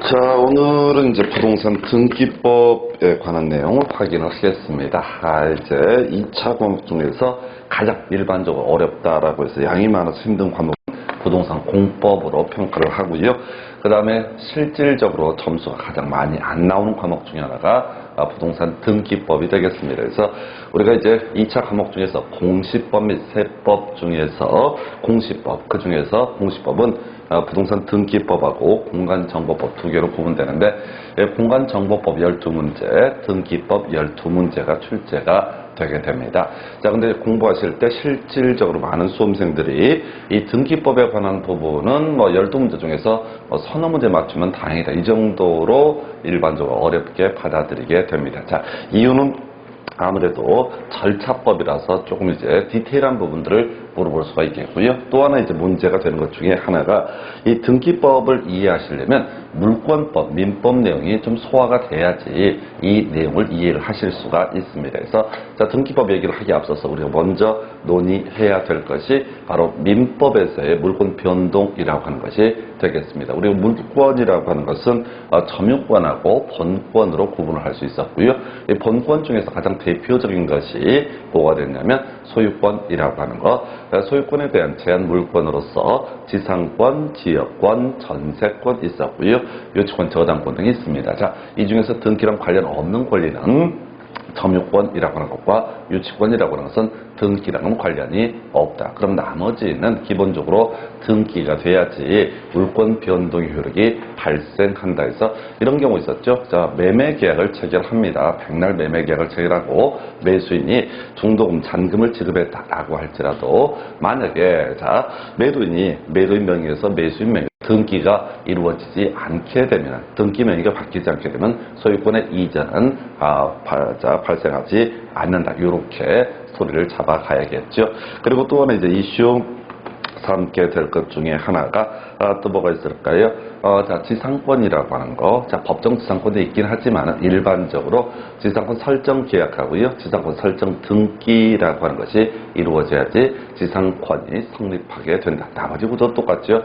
자, 오늘은 이제 부동산 등기법에 관한 내용을 확인을 하겠습니다. 이제 2차 과목 중에서 가장 일반적으로 어렵다라고 해서 양이 많아서 힘든 과목은 부동산 공법으로 평가를 하고요. 그 다음에 실질적으로 점수가 가장 많이 안 나오는 과목 중에 하나가 부동산 등기법이 되겠습니다. 그래서 우리가 이제 2차 과목 중에서 공시법 및 세법 중에서 공시법, 그 중에서 공시법은 부동산 등기법하고 공간정보법 두 개로 구분되는데 공간정보법 12문제, 등기법 12문제가 출제가 되게 됩니다. 자, 근데 공부하실 때 실질적으로 많은 수험생들이 이 등기법에 관한 부분은 12문제 중에서 서너 문제 맞추면 다행이다. 이 정도로 일반적으로 어렵게 받아들이게 됩니다. 자, 이유는 아무래도 절차법이라서 조금 이제 디테일한 부분들을 물어볼 수가 있겠고요. 또 하나 이제 문제가 되는 것 중에 하나가 이 등기법을 이해하시려면 물권법, 민법 내용이 좀 소화가 돼야지 이 내용을 이해를 하실 수가 있습니다. 그래서 자, 등기법 얘기를 하기에 앞서서 우리가 먼저 논의해야 될 것이 바로 민법에서의 물권 변동이라고 하는 것이 되겠습니다. 우리가 물권이라고 하는 것은 점유권하고 본권으로 구분을 할 수 있었고요. 이 본권 중에서 가장 대표적인 것이 뭐가 됐냐면 소유권이라고 하는 것. 소유권에 대한 제한 물권으로서 지상권, 지역권, 전세권 있었고요. 요치권, 저당권 등이 있습니다. 자, 이 중에서 등기랑 관련 없는 권리는 점유권이라고 하는 것과 유치권이라고 하는 것은 등기랑은 관련이 없다. 그럼 나머지는 기본적으로 등기가 돼야지 물권 변동의 효력이 발생한다 해서 이런 경우 있었죠. 자, 매매 계약을 체결합니다. 백날 매매 계약을 체결하고 매수인이 중도금 잔금을 지급했다라고 할지라도 만약에 자, 매도인이 매도인 명의에서 매수인 명의 등기가 이루어지지 않게 되면, 등기 명의가 바뀌지 않게 되면 소유권의 이전은 발생하지 않는다. 이렇게 소리를 잡아가야겠죠. 그리고 또 하나 이제 이슈 삼게 될 것 중에 하나가 또 뭐가 있을까요? 자, 지상권이라고 하는 거. 자, 법정 지상권도 있긴 하지만 일반적으로 지상권 설정 계약하고요. 지상권 설정 등기라고 하는 것이 이루어져야지 지상권이 성립하게 된다. 나머지 구도 똑같죠.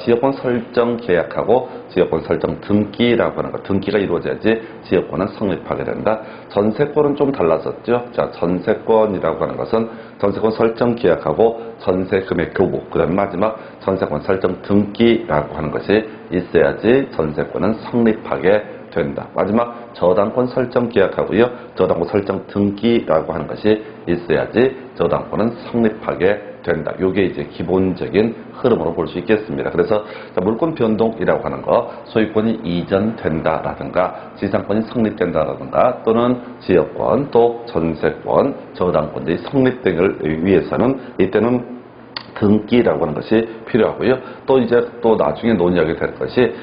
지역권 설정 계약하고 지역권 설정 등기라고 하는 것. 등기가 이루어져야지 지역권은 성립하게 된다. 전세권은 좀 달랐었죠. 자, 전세권이라고 하는 것은 전세권 설정 계약하고 전세 금액 교부, 그 다음 마지막 전세권 설정 등기라고 하는 것이 있어야지 전세권은 성립하게 된다. 마지막 저당권 설정 계약하고요. 저당권 설정 등기라고 하는 것이 있어야지 저당권은 성립하게 된다. 이게 이제 기본적인 흐름으로 볼 수 있겠습니다. 그래서 물권 변동이라고 하는 거, 소유권이 이전된다라든가 지상권이 성립된다라든가 또는 지역권, 또 전세권, 저당권들이 성립되기 위해서는 이때는 등기라고 하는 것이 필요하고요. 또 이제 또 나중에 논의하게 될 것이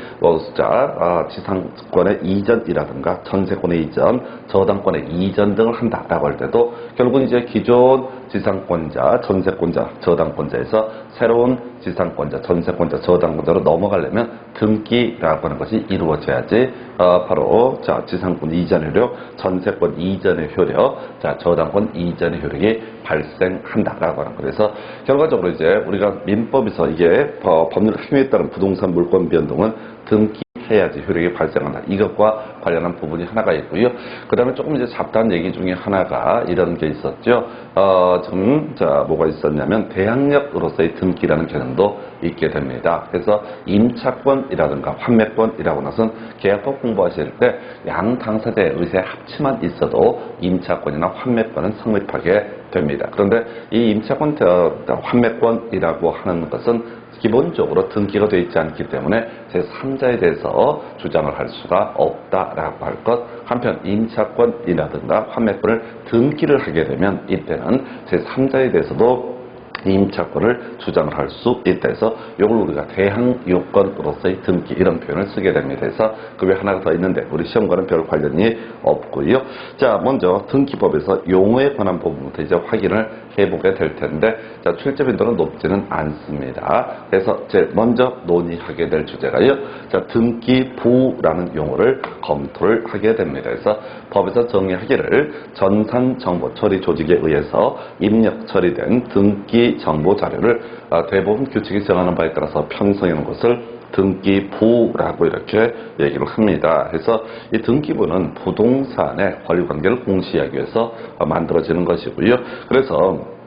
지상권의 이전이라든가 전세권의 이전, 저당권의 이전 등을 한다라고 할 때도 결국은 이제 기존 지상권자, 전세권자, 저당권자에서 새로운 지상권자, 전세권자, 저당권자로 넘어가려면 등기라고 하는 것이 이루어져야지 바로 자, 지상권 이전의 효력, 전세권 이전의 효력, 자, 저당권 이전의 효력이 발생한다라고 하는 거. 그래서 결과적으로 이제 우리가 민법에서 이게 법률 행위에 따른 부동산 물권 변동은 등기해야지 효력이 발생한다. 이것과 관련한 부분이 하나가 있고요. 그 다음에 조금 이제 잡다한 얘기 중에 하나가 이런 게 있었죠. 뭐가 있었냐면 대항력으로서의 등기라는 개념도 있게 됩니다. 그래서 임차권이라든가 환매권이라고 나선 계약법 공부하실 때 양 당사자의 의사의 합치만 있어도 임차권이나 환매권은 성립하게 됩니다. 그런데 이 임차권, 환매권이라고 하는 것은 기본적으로 등기가 되어 있지 않기 때문에 제3자에 대해서 주장을 할 수가 없다라고 할 것. 한편 임차권이라든가 환매권을 등기를 하게 되면 이때는 제3자에 대해서도 임차권을 주장을 할 수 있다 해서 이걸 우리가 대항요건으로서의 등기 이런 표현을 쓰게 됩니다. 그래서 그 외에 하나가 더 있는데 우리 시험과는 별 관련이 없고요. 자, 먼저 등기법에서 용어에 관한 부분부터 이제 확인을 해보게 될 텐데 자, 출제 빈도는 높지는 않습니다. 그래서 제일 먼저 논의하게 될 주제가요. 자, 등기부라는 용어를 검토를 하게 됩니다. 그래서 법에서 정의하기를 전산정보 처리 조직에 의해서 입력 처리된 등기 정보 자료를 대법원 규칙이 정하는 바에 따라서 편성하는 것을 등기부라고 이렇게 얘기를 합니다. 그래서 이 등기부는 부동산의 권리관계를 공시하기 위해서 만들어지는 것이고요. 그래서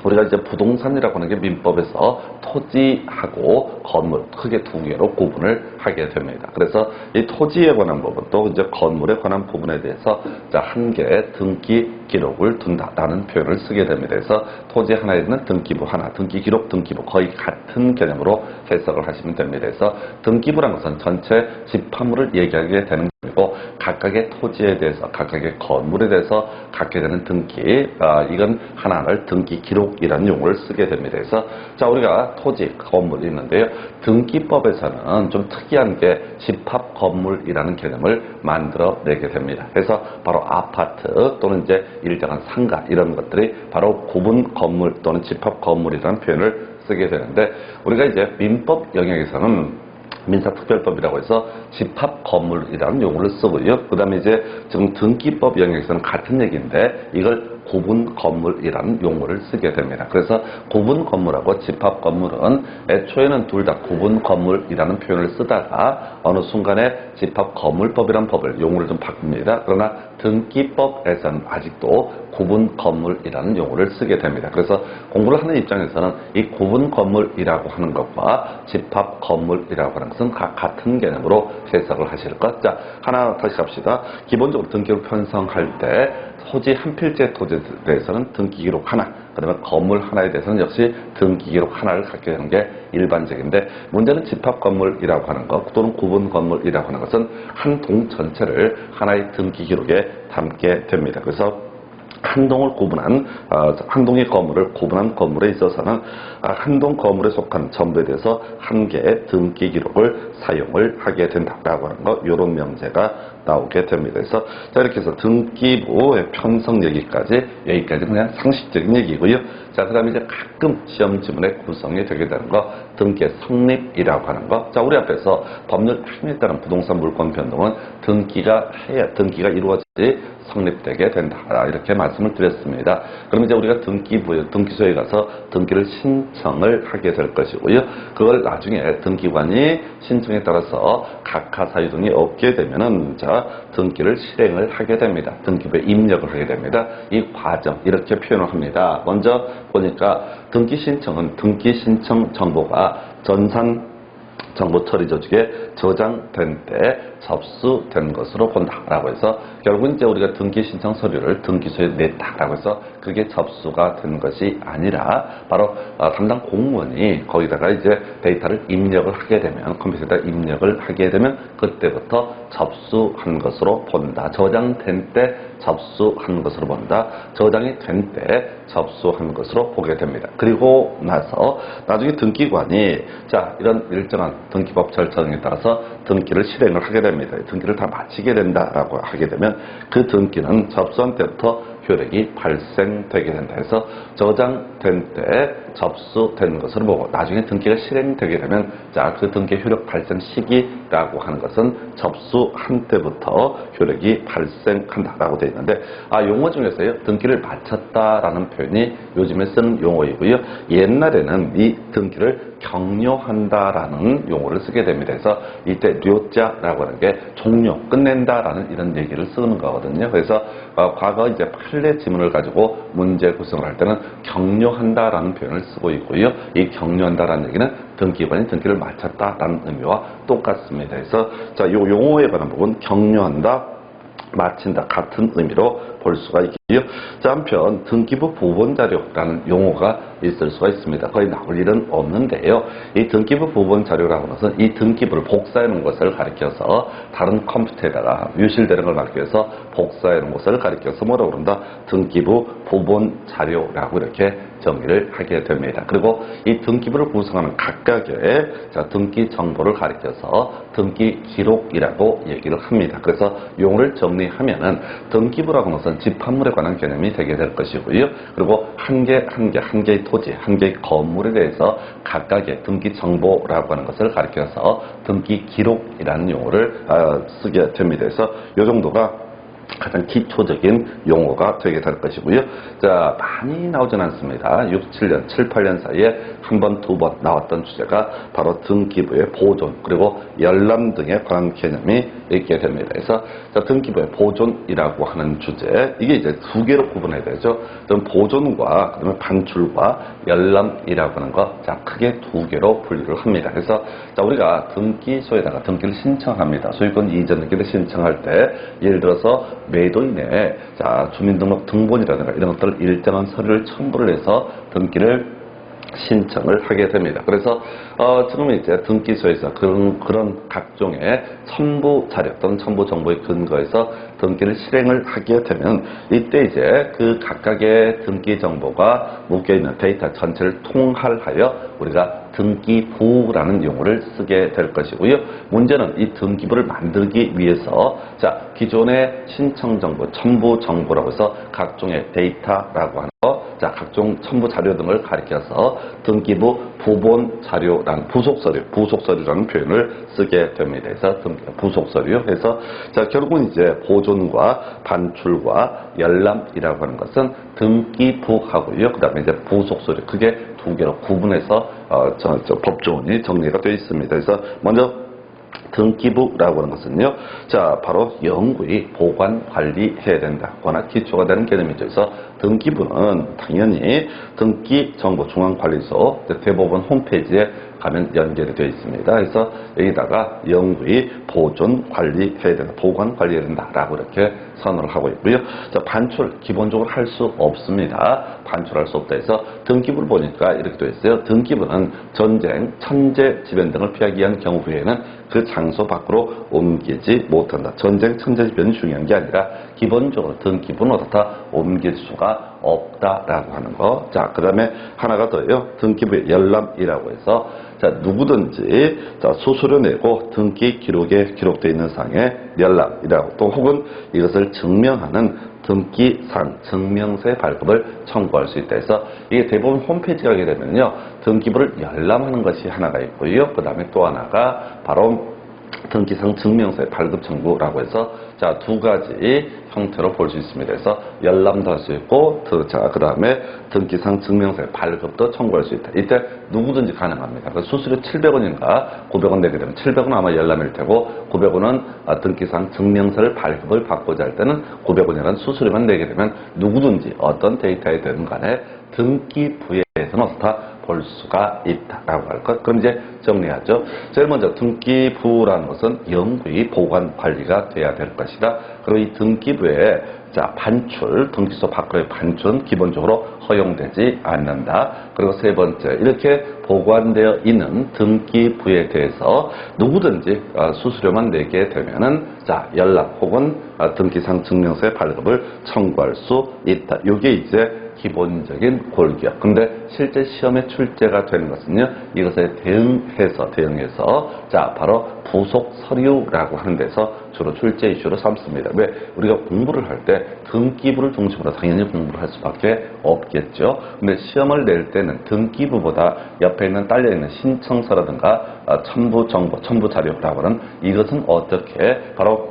우리가 이제 부동산이라고 하는 게 민법에서 토지하고 건물 크게 두 개로 구분을 하게 됩니다. 그래서 이 토지에 관한 부분도 이제 건물에 관한 부분에 대해서 한 개의 등기 기록을 둔다라는 표현을 쓰게 됩니다. 그래서 토지 하나에 있는 등기부 하나, 등기 기록, 등기부 거의 같은 개념으로 해석을 하시면 됩니다. 그래서 등기부란 것은 전체 집합물을 얘기하게 되는 것이고 각각의 토지에 대해서, 각각의 건물에 대해서 갖게 되는 등기, 이건 하나를 등기 기록이라는 용어를 쓰게 됩니다. 그래서 우리가 토지, 건물이 있는데요. 등기법에서는 좀 특이한 게 집합 건물이라는 개념을 만들어내게 됩니다. 그래서 바로 아파트 또는 이제 일정한 상가 이런 것들이 바로 구분 건물 또는 집합 건물이라는 표현을 쓰게 되는데 우리가 이제 민법 영역에서는 민사특별법이라고 해서 집합 건물이라는 용어를 쓰고요. 그 다음에 이제 지금 등기법 영역에서는 같은 얘기인데 이걸 구분 건물이라는 용어를 쓰게 됩니다. 그래서 구분 건물하고 집합 건물은 애초에는 둘 다 구분 건물이라는 표현을 쓰다가 어느 순간에 집합 건물법이라는 법을 용어를 좀 바꿉니다. 그러나 등기법에서는 아직도 구분 건물이라는 용어를 쓰게 됩니다. 그래서 공부를 하는 입장에서는 이 구분 건물이라고 하는 것과 집합 건물이라고 하는 것은 같은 개념으로 해석을 하실 것. 자, 하나 다시 갑시다. 기본적으로 등기를 편성할 때 토지 한 필지의 토지에 대해서는 등기 기록 하나, 그 다음에 건물 하나에 대해서는 역시 등기 기록 하나를 갖게 되는 게 일반적인데 문제는 집합 건물이라고 하는 것 또는 구분 건물이라고 하는 것은 한 동 전체를 하나의 등기 기록에 담게 됩니다. 그래서 한 동을 구분한 한 동의 건물을 구분한 건물에 있어서는 한 동 건물에 속한 전부에 대해서 한 개의 등기 기록을 사용을 하게 된다라고 하는 거 이런 명제가 나오게 됩니다. 그래서 이렇게 해서 등기부의 편성 얘기까지 여기까지 그냥 상식적인 얘기고요. 자, 그다음에 이제 가끔 시험 지문에 구성이 되게 되는 거 등기의 성립이라고 하는 거. 자, 우리 앞에서 법률 핵심에 따른 부동산 물권 변동은 등기가 이루어지지 성립되게 된다. 이렇게 말씀을 드렸습니다. 그럼 이제 우리가 등기소에 가서 등기를 신청을 하게 될 것이고요. 그걸 나중에 등기관이 신청에 따라서 각하사유 등이 없게 되면은 등기를 실행을 하게 됩니다. 등기부에 입력을 하게 됩니다. 이 과정 이렇게 표현을 합니다. 먼저 보니까 등기 신청은 등기 신청 정보가 전산 정보 처리 조직에 저장된 때 접수된 것으로 본다라고 해서 결국은 이제 우리가 등기 신청 서류를 등기소에 냈다라고 해서 그게 접수가 된 것이 아니라 바로 담당 공무원이 거기다가 이제 데이터를 입력을 하게 되면 컴퓨터에다 입력을 하게 되면 그때부터 접수한 것으로 본다. 저장된 때 접수한 것으로 본다. 저장이 된 때 접수한 것으로 보게 됩니다. 그리고 나서 나중에 등기관이 이런 일정한 등기법 절차 등에 따라서 등기를 실행을 하게 됩니다. 등기를 다 마치게 된다라고 하게 되면 그 등기는 접수한 때부터 효력이 발생되게 된다 해서 저장된 때 접수된 것으로 보고 나중에 등기가 실행되게 되면 그 등기 효력 발생 시기라고 하는 것은 접수한 때부터 효력이 발생한다라고 되어 있는데 용어 중에서요 등기를 마쳤다라는 표현이 요즘에 쓰는 용어이고요. 옛날에는 이 등기를 격려한다라는 용어를 쓰게 됩니다. 그래서 이때 료자라고 하는 게 종료, 끝낸다라는 이런 얘기를 쓰는 거거든요. 그래서 과거 이제 판례 지문을 가지고 문제 구성을 할 때는 격려한다라는 표현을 쓰고 있고요. 이 격려한다라는 얘기는 등기관이 등기를 마쳤다라는 의미와 똑같습니다. 그래서 이 용어에 관한 부분 격려한다, 마친다 같은 의미로 볼 수가 있고요. 한편 등기부 부본자료라는 용어가 있을 수가 있습니다. 거의 나올 일은 없는데요. 이 등기부 부본자료라고 하는 것은 이 등기부를 복사해 놓은 것을 가리켜서 다른 컴퓨터에다가 유실되는 걸 막기 위해서 복사해 놓은 것을 가리켜서 뭐라고 그런다? 등기부 부본자료라고 이렇게 정의를 하게 됩니다. 그리고 이 등기부를 구성하는 각각의 등기 정보를 가리켜서 등기 기록이라고 얘기를 합니다. 그래서 용어를 정리하면은 등기부라고 하는 것은 집합물에 관한 개념이 되게 될 것이고요. 그리고 한 개의 토지, 한 개의 건물에 대해서 각각의 등기 정보라고 하는 것을 가리켜서 등기 기록이라는 용어를 쓰게 됩니다. 그래서 이 정도가 가장 기초적인 용어가 되게 될 것이고요. 자, 많이 나오진 않습니다. 6, 7년, 7, 8년 사이에 한 번, 두 번 나왔던 주제가 바로 등기부의 보존, 그리고 열람 등에 관한 개념이 있게 됩니다. 그래서 자, 등기부의 보존이라고 하는 주제, 이게 이제 두 개로 구분해야 되죠. 그럼 보존과 그다음에 반출과 열람이라고 하는 거, 자, 크게 두 개로 분류를 합니다. 그래서 자, 우리가 등기소에다가 등기를 신청합니다. 소유권 이전 등기를 신청할 때 예를 들어서 매도인의 자, 주민등록 등본이라든가 이런 것들 일정한 서류를 첨부를 해서 등기를 신청을 하게 됩니다. 그래서 지금 이제 등기소에서 그런 각종의 첨부 자료 또는 첨부 정보의 근거에서 등기를 실행을 하게 되면 이때 이제 그 각각의 등기 정보가 묶여 있는 데이터 전체를 통할하여 우리가 등기부라는 용어를 쓰게 될 것이고요. 문제는 이 등기부를 만들기 위해서 자, 기존의 신청 정보, 첨부 정보라고 해서 각종의 데이터라고 하는 거, 자, 각종 첨부 자료 등을 가리켜서 등기부 부본 자료라는 부속서류라는 표현을 쓰게 됩니다. 그래서 부속서류 해서 자, 결국은 이제 보존과 반출과 열람이라고 하는 것은 등기부하고요. 그다음에 이제 부속서류, 그게 두 개로 구분해서 법조문이 정리가 되어 있습니다. 그래서 먼저 등기부라고 하는 것은요, 자, 바로 영구히 보관 관리해야 된다. 거나 기초가 되는 개념이죠. 그래서 등기부는 당연히 등기정보중앙관리소 대법원 홈페이지에 가면 연결이 되어 있습니다. 그래서 여기다가 영구히 보존 관리해야 된다, 보관 관리해야 된다라고 이렇게 선언을 하고 있고요. 자, 반출 기본적으로 할 수 없습니다. 반출할 수 없다 해서 등기부를 보니까 이렇게 되어 있어요. 등기부는 전쟁, 천재 지변 등을 피하기 위한 경우 외에는 그 장소 밖으로 옮기지 못한다. 전쟁, 천재 지변이 중요한 게 아니라 기본적으로 등기부는 어떻다 옮길 수가 없다라고 하는 거. 자, 그 다음에 하나가 더요. 등기부의 열람이라고 해서 자, 누구든지 자, 수수료 내고 등기 기록에 기록되어 있는 상의 열람이라고, 또 혹은 이것을 증명하는 등기상 증명서의 발급을 청구할 수 있다 해서 이게 대법원 홈페이지 가게 되면요, 등기부를 열람하는 것이 하나가 있고요. 그 다음에 또 하나가 바로 등기상 증명서의 발급 청구라고 해서 자, 두 가지 형태로 볼 수 있습니다. 그래서 열람도 할 수 있고, 자, 그 다음에 등기상 증명서의 발급도 청구할 수 있다. 이때 누구든지 가능합니다. 그래서 수수료 700원인가 900원 내게 되면 700원은 아마 열람일 테고 900원은 등기상 증명서를 발급을 받고자 할 때는 900원이라는 수수료만 내게 되면 누구든지 어떤 데이터에 되는 간에 등기부에서는 어떻다 볼 수가 있다라고 할 것. 그럼 이제 정리하죠. 제일 먼저 등기부라는 것은 영구히 보관 관리가 돼야 될 것이다. 그리고 이 등기부에 자, 반출, 등기소 밖으로의 반출은 기본적으로 허용되지 않는다. 그리고 세 번째, 이렇게 보관되어 있는 등기부에 대해서 누구든지 수수료만 내게 되면은 자, 연락 혹은 등기상 증명서의 발급을 청구할 수 있다. 이게 이제 기본적인 골기야. 근데 실제 시험에 출제가 되는 것은요, 이것에 대응해서 자, 바로 부속 서류라고 하는 데서 주로 출제 이슈로 삼습니다. 왜? 우리가 공부를 할 때 등기부를 중심으로 당연히 공부를 할 수밖에 없겠죠. 근데 시험을 낼 때는 등기부보다 옆에 있는 딸려있는 신청서라든가 첨부 정보, 첨부 자료라고 하는 이것은 어떻게 바로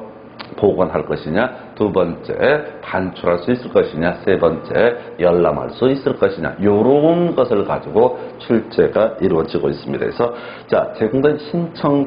보관할 것이냐, 두 번째 반출할 수 있을 것이냐, 세 번째 열람할 수 있을 것이냐, 이런 것을 가지고 출제가 이루어지고 있습니다. 그래서 자, 제공된 신청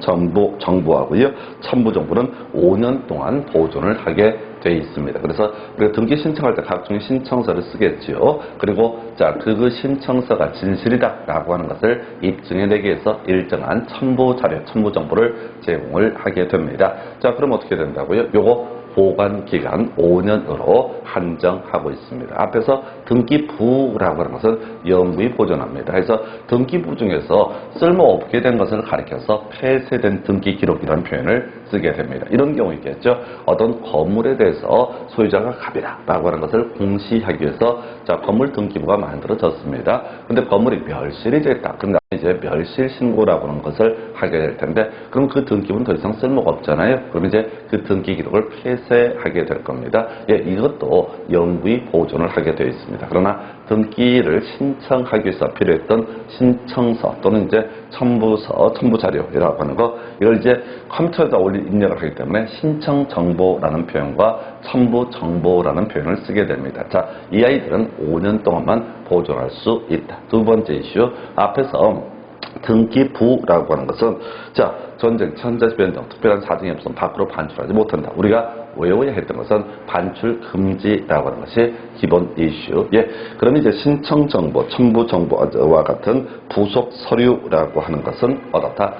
정보하고요, 첨부 정보는 5년 동안 보존을 하게 돼 있습니다. 그래서 우리가 등기 신청할 때 각종의 신청서를 쓰겠지요. 그리고 자, 그 신청서가 진실이다라고 하는 것을 입증해내기 위해서 일정한 첨부 자료, 첨부 정보를 제공을 하게 됩니다. 자, 그럼 어떻게 된다고요? 요거 보관 기간 5년으로 한정하고 있습니다. 앞에서 등기부라고 하는 것은 영구히 보존합니다. 그래서 등기부 중에서 쓸모없게 된 것을 가리켜서 폐쇄된 등기 기록이라는 표현을 쓰게 됩니다. 이런 경우 있겠죠. 어떤 건물에 대해서 소유자가 갑이다라고 하는 것을 공시하기 위해서 자, 건물 등기부가 만들어졌습니다. 근데 건물이 멸실이 됐다. 근데 이제 멸실 신고라고 하는 것을 하게 될 텐데, 그럼 그 등기부는 더 이상 쓸모가 없잖아요. 그럼 이제 그 등기 기록을 폐쇄하게 될 겁니다. 예, 이것도 영구히 보존을 하게 되어 있습니다. 그러나 등기를 신청하기 위해서 필요했던 신청서 또는 이제 첨부서, 첨부 자료라고 하는 거, 이걸 이제 컴퓨터에다 입력을 하기 때문에 신청 정보라는 표현과 첨부 정보라는 표현을 쓰게 됩니다. 자, 이 아이들은 5년 동안만 보존할 수 있다. 두 번째 이슈, 앞에서 등기부라고 하는 것은, 자, 전쟁, 천재지 변동, 특별한 사정이 없으면 밖으로 반출하지 못한다. 우리가 외워야 했던 것은 반출 금지라고 하는 것이 기본 이슈. 예, 그럼 이제 신청 정보, 첨부 정보와 같은 부속 서류라고 하는 것은 어떻다?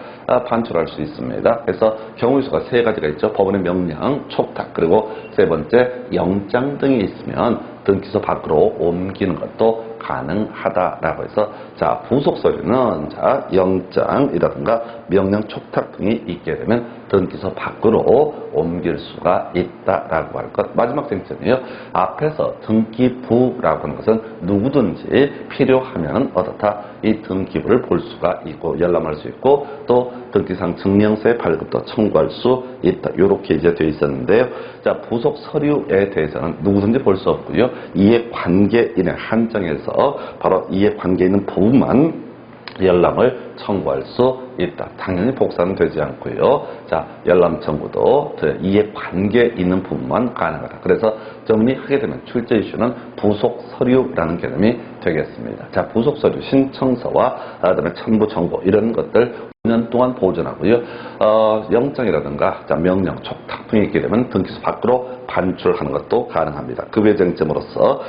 반출할 수 있습니다. 그래서 경우의 수가 세 가지가 있죠. 법원의 명령, 촉탁, 그리고 세 번째 영장 등이 있으면 등기소 밖으로 옮기는 것도 가능하다라고 해서, 자, 부속 서류는 자, 영장이라든가 명령, 촉탁 등이 있게 되면 등기소 밖으로 옮길 수가 있다라고 할 것. 마지막 쟁점이요. 앞에서 등기부라고 하는 것은 누구든지 필요하면 어떻다? 이 등기부를 볼 수가 있고 열람할 수 있고 또 등기상 증명세 발급도 청구할 수 있다. 이렇게 이제 되어 있었는데요. 자, 부속 서류에 대해서는 누구든지 볼 수 없고요. 이해관계인의 한정해서 바로 이해관계 있는 부분만 열람을 청구할 수 있다. 당연히 복사는 되지 않고요. 자, 열람 청구도 이해관계 있는 부분만 가능하다. 그래서 정리하게 되면 출제 이슈는 부속 서류라는 개념이 되겠습니다. 자, 부속 서류, 신청서와 그다음에 첨부 정보 이런 것들 5년 동안 보존하고요. 영장이라든가 자, 명령, 촉탁 등이 있게 되면 등기소 밖으로 반출하는 것도 가능합니다. 그 외 쟁점으로서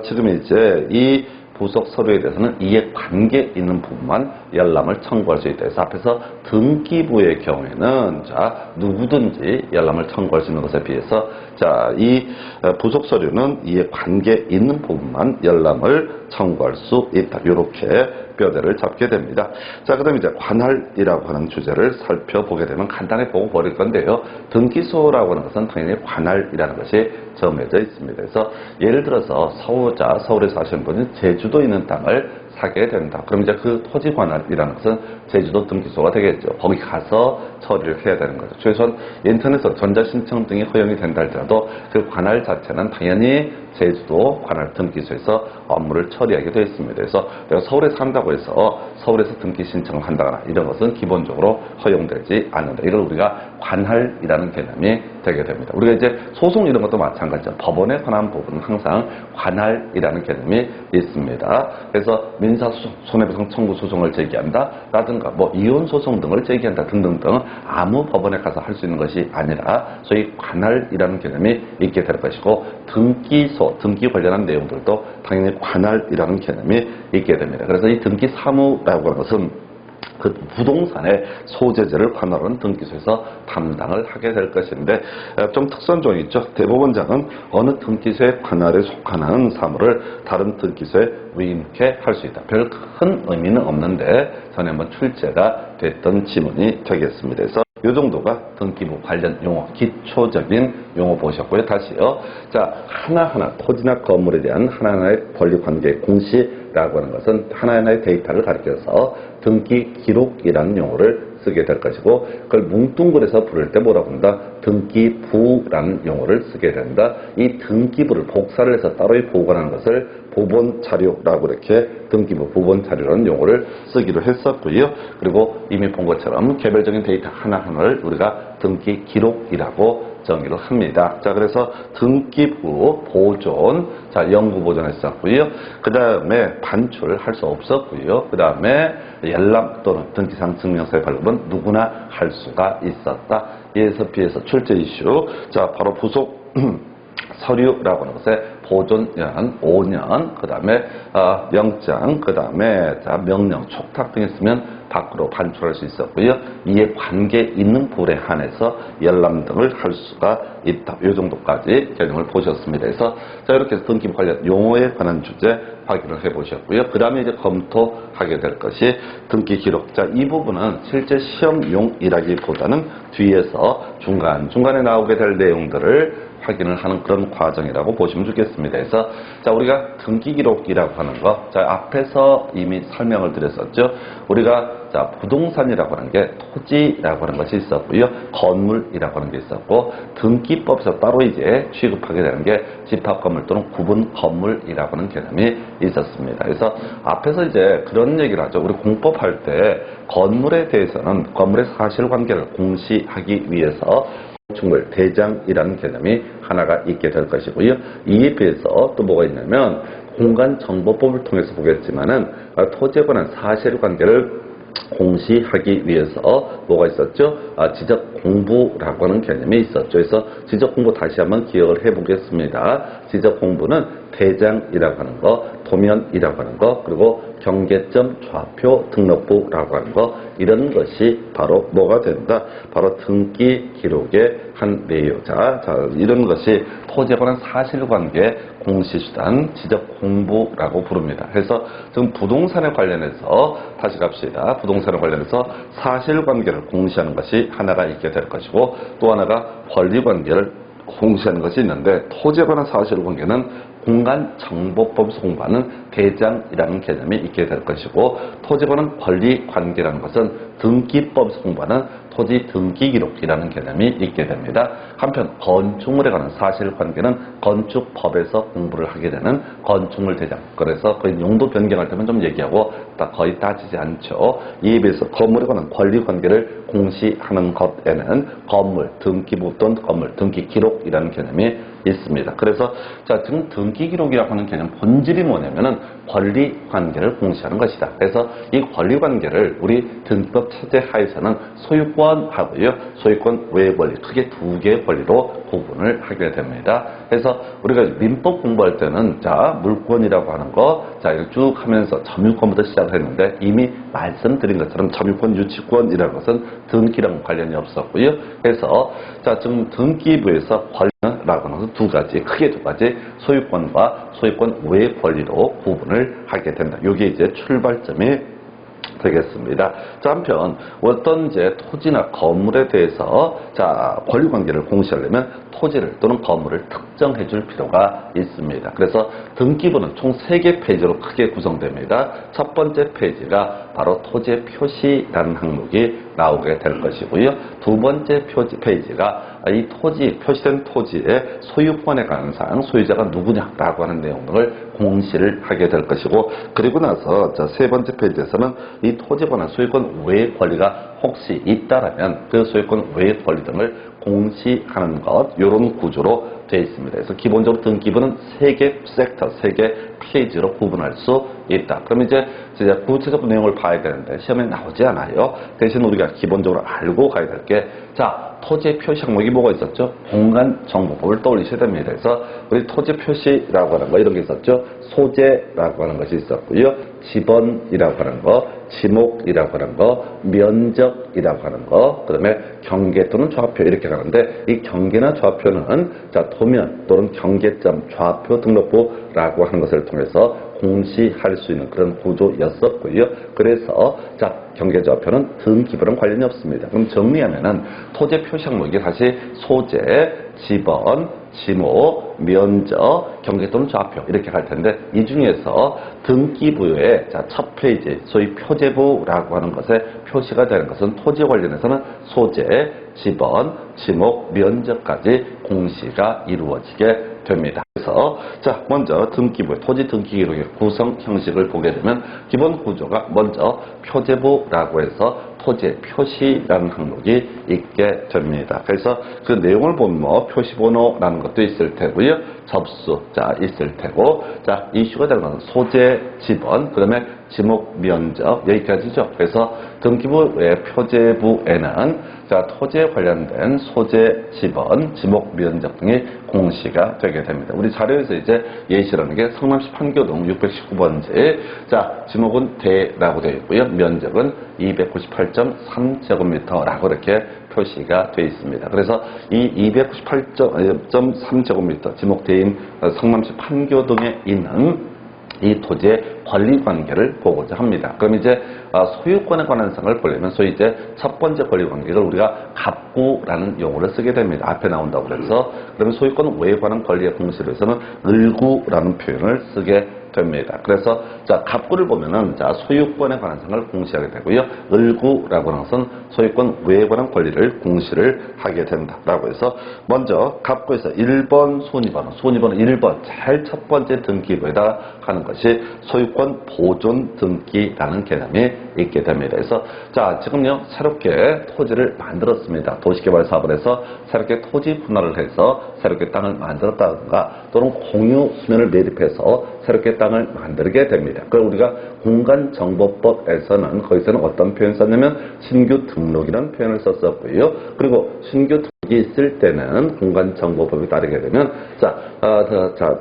지금 이제 이 부속 서류에 대해서는 이해관계 있는 부분만 열람을 청구할 수 있다. 그래서 앞에서 등기부의 경우에는 자, 누구든지 열람을 청구할 수 있는 것에 비해서 자, 이 부속 서류는 이해관계 있는 부분만 열람을 청구할 수 있다. 이렇게 뼈대를 잡게 됩니다. 자, 그다음 이제 관할이라고 하는 주제를 살펴보게 되면 간단히 보고 버릴 건데요. 등기소라고 하는 것은 당연히 관할이라는 것이 정해져 있습니다. 그래서 예를 들어서 서울에 사시는 분이 제주도에 있는 땅을 사게 된다. 그럼 이제 그 토지 관할이라는 것은 제주도 등기소가 되겠죠. 거기 가서 처리를 해야 되는 거죠. 최소한 인터넷에서 전자신청 등이 허용이 된다 할지라도 그 관할 자체는 당연히 제주도 관할 등기소에서 업무를 처리하게 되어 있습니다. 그래서 내가 서울에 산다고 해서 서울에서 등기 신청을 한다거나 이런 것은 기본적으로 허용되지 않는다. 이걸 우리가 관할이라는 개념이 되게 됩니다. 우리가 이제 소송 이런 것도 마찬가지죠. 법원에 관한 부분은 항상 관할이라는 개념이 있습니다. 그래서 민사소송, 손해배상 청구 소송을 제기한다 라든가 뭐 이혼소송 등을 제기한다 등등등 아무 법원에 가서 할 수 있는 것이 아니라 소위 관할이라는 개념이 있게 될 것이고 등기소, 등기 관련한 내용들도 당연히 관할이라는 개념이 있게 됩니다. 그래서 이 등기 사무라고 하는 것은 그 부동산의 소재지를 관할하는 등기소에서 담당을 하게 될 것인데 좀 특선종이 있죠. 대법원장은 어느 등기소의 관할에 속하는 사무를 다른 등기소에 위임케 할 수 있다. 별 큰 의미는 없는데 전에 한번 출제가 됐던 지문이 되겠습니다. 그래서 이 정도가 등기부 관련 용어, 기초적인 용어 보셨고요. 다시요. 자, 하나하나 토지나 건물에 대한 하나하나의 권리관계 공시라고 하는 것은 하나하나의 데이터를 가리켜서 등기 기록이라는 용어를 쓰게 될 것이고 그걸 뭉뚱그려서 부를 때 뭐라고 한다? 등기부라는 용어를 쓰게 된다. 이 등기부를 복사를 해서 따로 보관하는 것을 보본 자료라고 이렇게 등기부 보본 자료라는 용어를 쓰기로 했었고요. 그리고 이미 본 것처럼 개별적인 데이터 하나하나를 우리가 등기 기록이라고 정의를 합니다. 자, 그래서 등기부 보존, 자, 영구 보존했었고요. 그 다음에 반출할 수 없었고요. 그 다음에 열람 또는 등기상 증명서의 발급은 누구나 할 수가 있었다. 이에서 비해서 출제 이슈, 자, 바로 부속 서류라고 하는 것에 보존연 5년, 그 다음에 영장, 그 다음에 명령, 촉탁 등이 있으면 밖으로 반출할 수 있었고요. 이에 관계 있는 부분에 한해서 열람 등을 할 수가 있다. 이 정도까지 개념을 보셨습니다. 그래서 자, 이렇게 해서 등기부 관련 용어에 관한 주제 확인을 해보셨고요. 그 다음에 이제 검토하게 될 것이 등기 기록. 자, 이 부분은 실제 시험용이라기보다는 뒤에서 중간에 나오게 될 내용들을 확인을 하는 그런 과정이라고 보시면 좋겠습니다. 그래서 자, 우리가 등기 기록이라고 하는 거, 자, 앞에서 이미 설명을 드렸었죠. 우리가 자, 부동산이라고 하는 게 토지라고 하는 것이 있었고요. 건물이라고 하는 게 있었고, 등기법에서 따로 이제 취급하게 되는 게 집합 건물 또는 구분 건물이라고 하는 개념이 있었습니다. 그래서 앞에서 이제 그런 얘기를 하죠. 우리 공법할 때 건물에 대해서는 건물의 사실관계를 공시하기 위해서 건축물 대장이라는 개념이 하나가 있게 될 것이고요. 이에 비해서 또 뭐가 있냐면 공간정보법을 통해서 보겠지만은 토지에 관한 사실관계를 공시하기 위해서 뭐가 있었죠? 지적 공부라고 하는 개념이 있었죠. 그래서 지적 공부 다시 한번 기억을 해보겠습니다. 지적 공부는 대장이라고 하는 거, 도면이라고 하는 거, 그리고 경계점, 좌표, 등록부라고 하는 거, 이런 것이 바로 뭐가 된다? 바로 등기 기록의 한 내용자. 자, 이런 것이 토지에 관한 사실관계 공시수단, 지적 공부라고 부릅니다. 그래서 지금 부동산에 관련해서 다시 갑시다. 부동산에 관련해서 사실관계를 공시하는 것이 하나가 있게 될 것이고, 또 하나가 권리관계를 공시하는 것이 있는데, 토지에 관한 사실관계는 공간정보법에서 공부하는 대장이라는 개념이 있게 될 것이고, 토지에 관한 권리관계라는 것은 등기법에서 공부하는 토지 등기기록이라는 개념이 있게 됩니다. 한편 건축물에 관한 사실관계는 건축법에서 공부를 하게 되는 건축물 대장. 그래서 거의 용도 변경할 때만 좀 얘기하고 거의 따지지 않죠. 이에 비해서 건물에 관한 권리관계를 공시하는 것에는 건물 등기부 또는 건물 등기기록이라는 개념이 있습니다. 그래서 자, 지금 등기기록이라고 하는 개념 본질이 뭐냐면은 권리관계를 공시하는 것이다. 그래서 이 권리관계를 우리 등기법 체제 하에서는 소유권하고요, 소유권 외의 권리, 크게 두 개의 권리로 구분을 하게 됩니다. 그래서 우리가 민법 공부할 때는 자, 물권이라고 하는 거, 자, 이걸 쭉 하면서 점유권부터 시작을 했는데, 이미 말씀드린 것처럼 점유권, 유치권이라는 것은 등기랑 관련이 없었고요. 그래서 자, 지금 등기부에서 권리라고 하는 것은 두 가지, 크게 두 가지, 소유권과 소유권 외의 권리로 구분을 하게 된다. 이게 이제 출발점이 되겠습니다. 자, 한편 어떤 이제 토지나 건물에 대해서 자, 권리관계를 공시하려면 토지를 또는 건물을 특정해 줄 필요가 있습니다. 그래서 등기부는 총 3개 페이지로 크게 구성됩니다. 첫 번째 페이지가 바로 토지의 표시라는 항목이 나오게 될 것이고요. 두 번째 페이지가 이 토지, 표시된 토지의 소유권에 관한 사항, 소유자가 누구냐라고 하는 내용 등을 공시를 하게 될 것이고, 그리고 나서 자, 세 번째 페이지에서는 이 토지에 관한 소유권 외의 권리가 혹시 있다라면 그 소유권 외의 권리 등을 공시하는 것, 이런 구조로 되어 있습니다. 그래서 기본적으로 등기부는 3개 섹터, 3개 페이지로 구분할 수 있다. 그럼 이제 구체적 내용을 봐야 되는데 시험에 나오지 않아요. 대신 우리가 기본적으로 알고 가야 될 게, 자, 토지의 표시 항목이 뭐가 있었죠? 공간정보법을 떠올리셔야 됩니다. 그래서 우리 토지 표시라고 하는 거 이런 게 있었죠. 소재라고 하는 것이 있었고요. 지번이라고 하는 거, 지목이라고 하는 거, 면적이라고 하는 거, 그 다음에 경계 또는 좌표 이렇게 가는데, 이 경계나 좌표는 자, 도면 또는 경계점, 좌표 등록부라고 하는 것을 통해서 공시할 수 있는 그런 구조였었고요. 그래서 자, 경계 좌표는 등기부랑 관련이 없습니다. 그럼 정리하면은 토지 표시 항목이 다시 소재, 지번, 지목, 면적, 경계 또는 좌표 이렇게 갈 텐데, 이 중에서 등기부의 자, 첫 페이지, 소위 표제부라고 하는 것에 표시가 되는 것은 토지 관련해서는 소재, 지번, 지목, 면적까지 공시가 이루어지게 됩니다. 그래서 자, 먼저 등기부의 토지 등기 기록의 구성 형식을 보게 되면 기본 구조가 먼저 표제부라고 해서 토지의 표시라는 항목이 있게 됩니다. 그래서 그 내용을 보면 뭐 표시번호라는 것도 있을 테고요, 접수 자 있을 테고, 자, 이슈가 되는 것은 소재, 지번, 그다음에 지목, 면적 여기까지죠. 그래서 등기부의 표제부에는 자, 토지에 관련된 소재, 지번, 지목, 면적 등이 공시가 되게 됩니다. 우리 자료에서 이제 예시라는 게 성남시 판교동 619번지, 자, 지목은 대라고 되어 있고요, 면적은 298.3제곱미터라고 이렇게 표시가 되어 있습니다. 그래서 이 298.3제곱미터 지목대인 성남시 판교동에 있는 이 토지의 권리 관계를 보고자 합니다. 그럼 이제 소유권에 관한 사항을 보려면 소위 이제 첫 번째 권리 관계를 우리가 갑구라는 용어를 쓰게 됩니다. 앞에 나온다고 그래서 그러면 소유권 외에 관한 권리의 공시를 위해서는 을구라는 표현을 쓰게 됩니다. 그래서 자 갑구를 보면은 자 소유권에 관한 사항을 공시하게 되고요. 을구라고 하는 것은 소유권 외에 관한 권리를 공시를 하게 된다라고 해서 먼저 갑구에서 1번 손위번호 1번 제일 첫 번째 등기부에다 하는 것이 소유권 보존 등기라는 개념이 있게 됩니다. 그래서 자 지금요 새롭게 토지를 만들었습니다. 도시개발 사업을 해서 새롭게 토지 분할을 해서 새롭게 땅을 만들었다든가 또는 공유 수면을 매립해서 새롭게 땅을 만들게 됩니다. 그럼 우리가 공간정보법에서는 거기서는 어떤 표현 썼냐면 신규 등록이라는 표현을 썼었고요. 그리고 신규 등록이 있을 때는 공간정보법에 따르게 되면 자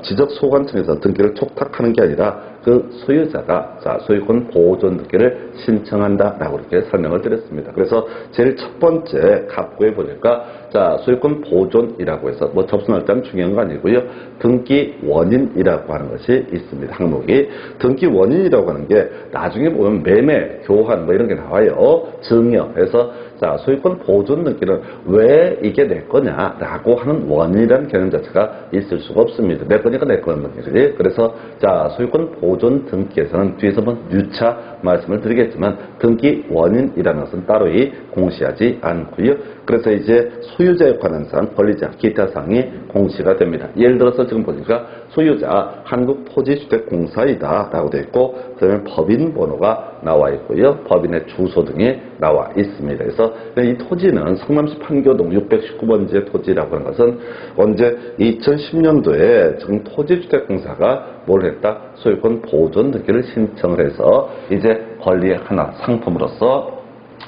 지적소관청에서 등기를 촉탁하는 게 아니라 그 소유자가 자 소유권 보존 등기를 신청한다라고 이렇게 설명을 드렸습니다. 그래서 제일 첫 번째 갑구에 보니까 자 소유권 보존이라고 해서 뭐 접수할 때는 중요한 거 아니고요. 등기 원인이라고 하는 것이 있습니다. 항목이 등기 원인이라고 하는 게 나중에 보면 매매, 교환 뭐 이런 게 나와요. 증여. 그래서 자 소유권 보존 등기는 왜 이게 내 거냐라고 하는 원인이라는 개념 자체가 있을 수가 없습니다. 내 거니까 내 거는 거지. 그래서 자 소유권 보존 등기에서는 뒤에서 한번 유차 말씀을 드리겠지만 등기 원인이라는 것은 따로이 공시하지 않고요. 그래서 이제 소유자에 관한 사항, 권리자, 기타 사항이 공시가 됩니다. 예를 들어서 지금 보니까 소유자 한국토지주택공사이다 라고 되어 있고 그다음에 법인 번호가 나와 있고요. 법인의 주소 등이 나와 있습니다. 그래서 이 토지는 성남시 판교동 619번지의 토지라고 하는 것은 언제 2010년도에 지금 토지주택공사가 뭘 했다? 소유권 보존 등기를 신청을 해서 이제 권리의 하나 상품으로서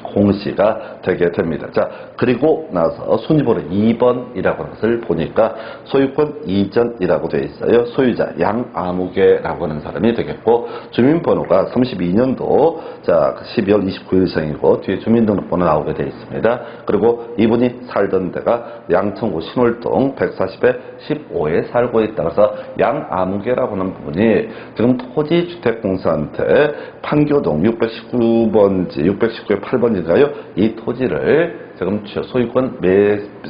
공시가 되게 됩니다. 자, 그리고 나서 순위번호 2번이라고 하는 것을 보니까 소유권 이전이라고 되어 있어요. 소유자 양아무개라고 하는 사람이 되겠고 주민번호가 32년도 자 12월 29일생이고 뒤에 주민등록번호 나오게 되어 있습니다. 그리고 이분이 살던 데가 양천구 신월동 140에 15에 살고 있다. 그래서 양아무개라고 하는 분이 지금 토지주택공사한테 판교동 619번지 619에 8번인가요? 이 토지를 지금 소유권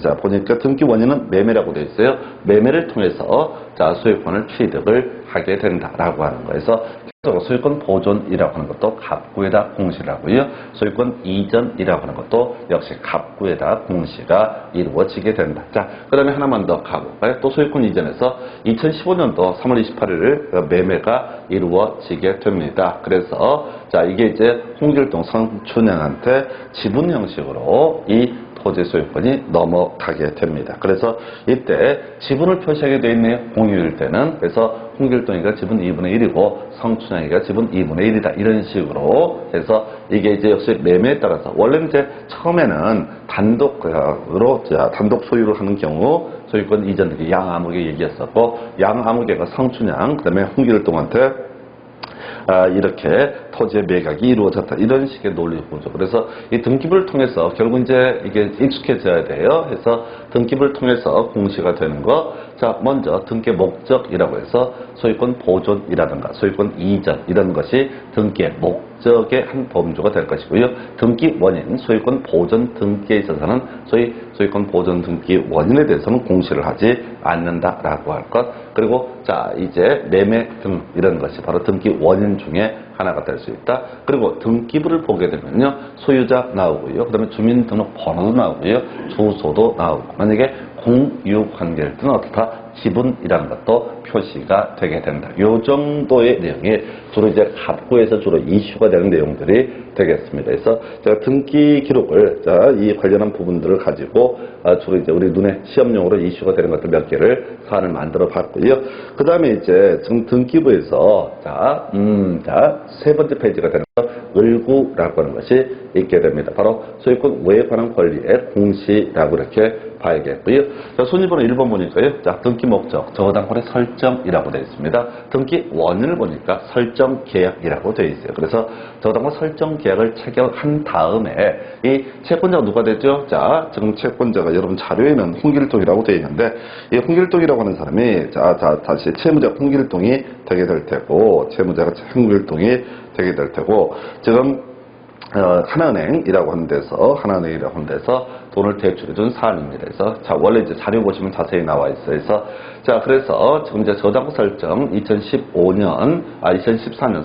자 보니까 등기 원인은 매매라고 되어 있어요. 매매를 통해서 자 소유권을 취득을 하게 된다라고 하는 거에서 소유권 보존이라고 하는 것도 갑구에다 공시를 하고요. 소유권 이전이라고 하는 것도 역시 갑구에다 공시가 이루어지게 된다. 자, 그 다음에 하나만 더 가볼까요? 또 소유권 이전에서 2015년도 3월 28일 매매가 이루어지게 됩니다. 그래서 자 이게 이제 홍길동 성춘향한테 지분 형식으로 이 토지 소유권이 넘어가게 됩니다. 그래서 이때 지분을 표시하게 되어 있네요. 공유일 때는. 그래서 홍길동이가 지분 2분의 1이고 성춘향이가 지분 2분의 1이다. 이런 식으로 해서 이게 이제 역시 매매에 따라서 원래는 이제 처음에는 단독으로 단독 소유를 하는 경우 소유권 이전 양아무개 얘기했었고 양아무개가 성춘향 그다음에 홍길동한테 이렇게 토지의 매각이 이루어졌다. 이런 식의 논리구조. 그래서 이 등기부를 통해서 결국 이제 이게 익숙해져야 돼요. 해서 등기부를 통해서 공시가 되는 거. 자, 먼저 등기 목적이라고 해서 소유권 보존이라든가 소유권 이전 이런 것이 등기의 목적의 한 범주가 될 것이고요. 등기 원인, 소유권 보존 등기에 있어서는 소위 소유권 보존 등기 원인에 대해서는 공시를 하지 않는다라고 할 것. 그리고 자, 이제 매매 등 이런 것이 바로 등기 원인 중에 하나가 될 수 있다. 그리고 등기부를 보게 되면요. 소유자 나오고요. 그 다음에 주민등록번호도 나오고요. 주소도 나오고. 만약에 공유관계일 때는 어떻다? 지분이라는 것도 표시가 되게 된다. 요 정도의 내용이 주로 이제 갑구에서 주로 이슈가 되는 내용들이 되겠습니다. 그래서 제가 등기 기록을 이 관련한 부분들을 가지고 주로 이제 우리 눈에 시험용으로 이슈가 되는 것들 몇 개를 사안을 만들어 봤고요. 그 다음에 이제 지금 등기부에서 세 번째 페이지가 되는 을구라고 하는 것이 있게 됩니다. 바로 소유권 외에 관한 권리의 공시라고 이렇게 봐야겠고요. 자, 손익번호 1번 보니까요. 자, 등기 목적, 저당권의 설정이라고 되어 있습니다. 등기 원인을 보니까 설정 계약이라고 되어 있어요. 그래서 저당권 설정 계약을 체결한 다음에 이 채권자가 누가 되죠? 자, 지금 채권자가 여러분 자료에는 홍길동이라고 되어 있는데 이 홍길동이라고 하는 사람이 다시 채무자 홍길동이 되게 될 테고 채무자가 홍길동이 되게 될 테고 지금 하나은행이라고 하는 데서 돈을 대출해 준 사안입니다. 그래서 자, 원래 이제 자료 보시면 자세히 나와 있어요. 그래서 지금 이제 저당권 설정 2014년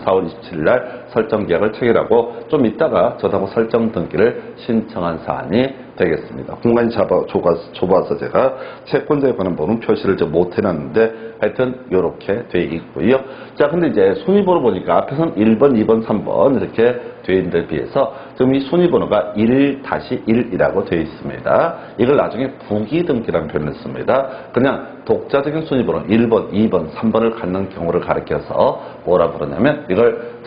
4월 27일 날 설정 계약을 체결하고 좀 이따가 저당권 설정 등기를 신청한 사안이 되겠습니다. 공간이 좁아서 제가 채권자에 관한 부분 표시를 좀 못 해놨는데 하여튼 이렇게 돼 있고요. 자, 근데 이제 순위번호 보니까 앞에서는 1번, 2번, 3번 이렇게 돼 있는 데 비해서 지금 이 순위번호가 1-1이라고 되어 있습니다. 이걸 나중에 부기등기라는 표현을 씁니다. 그냥 독자적인 순위번호 1번, 2번, 3번을 갖는 경우를 가리켜서 뭐라 부르냐면 이걸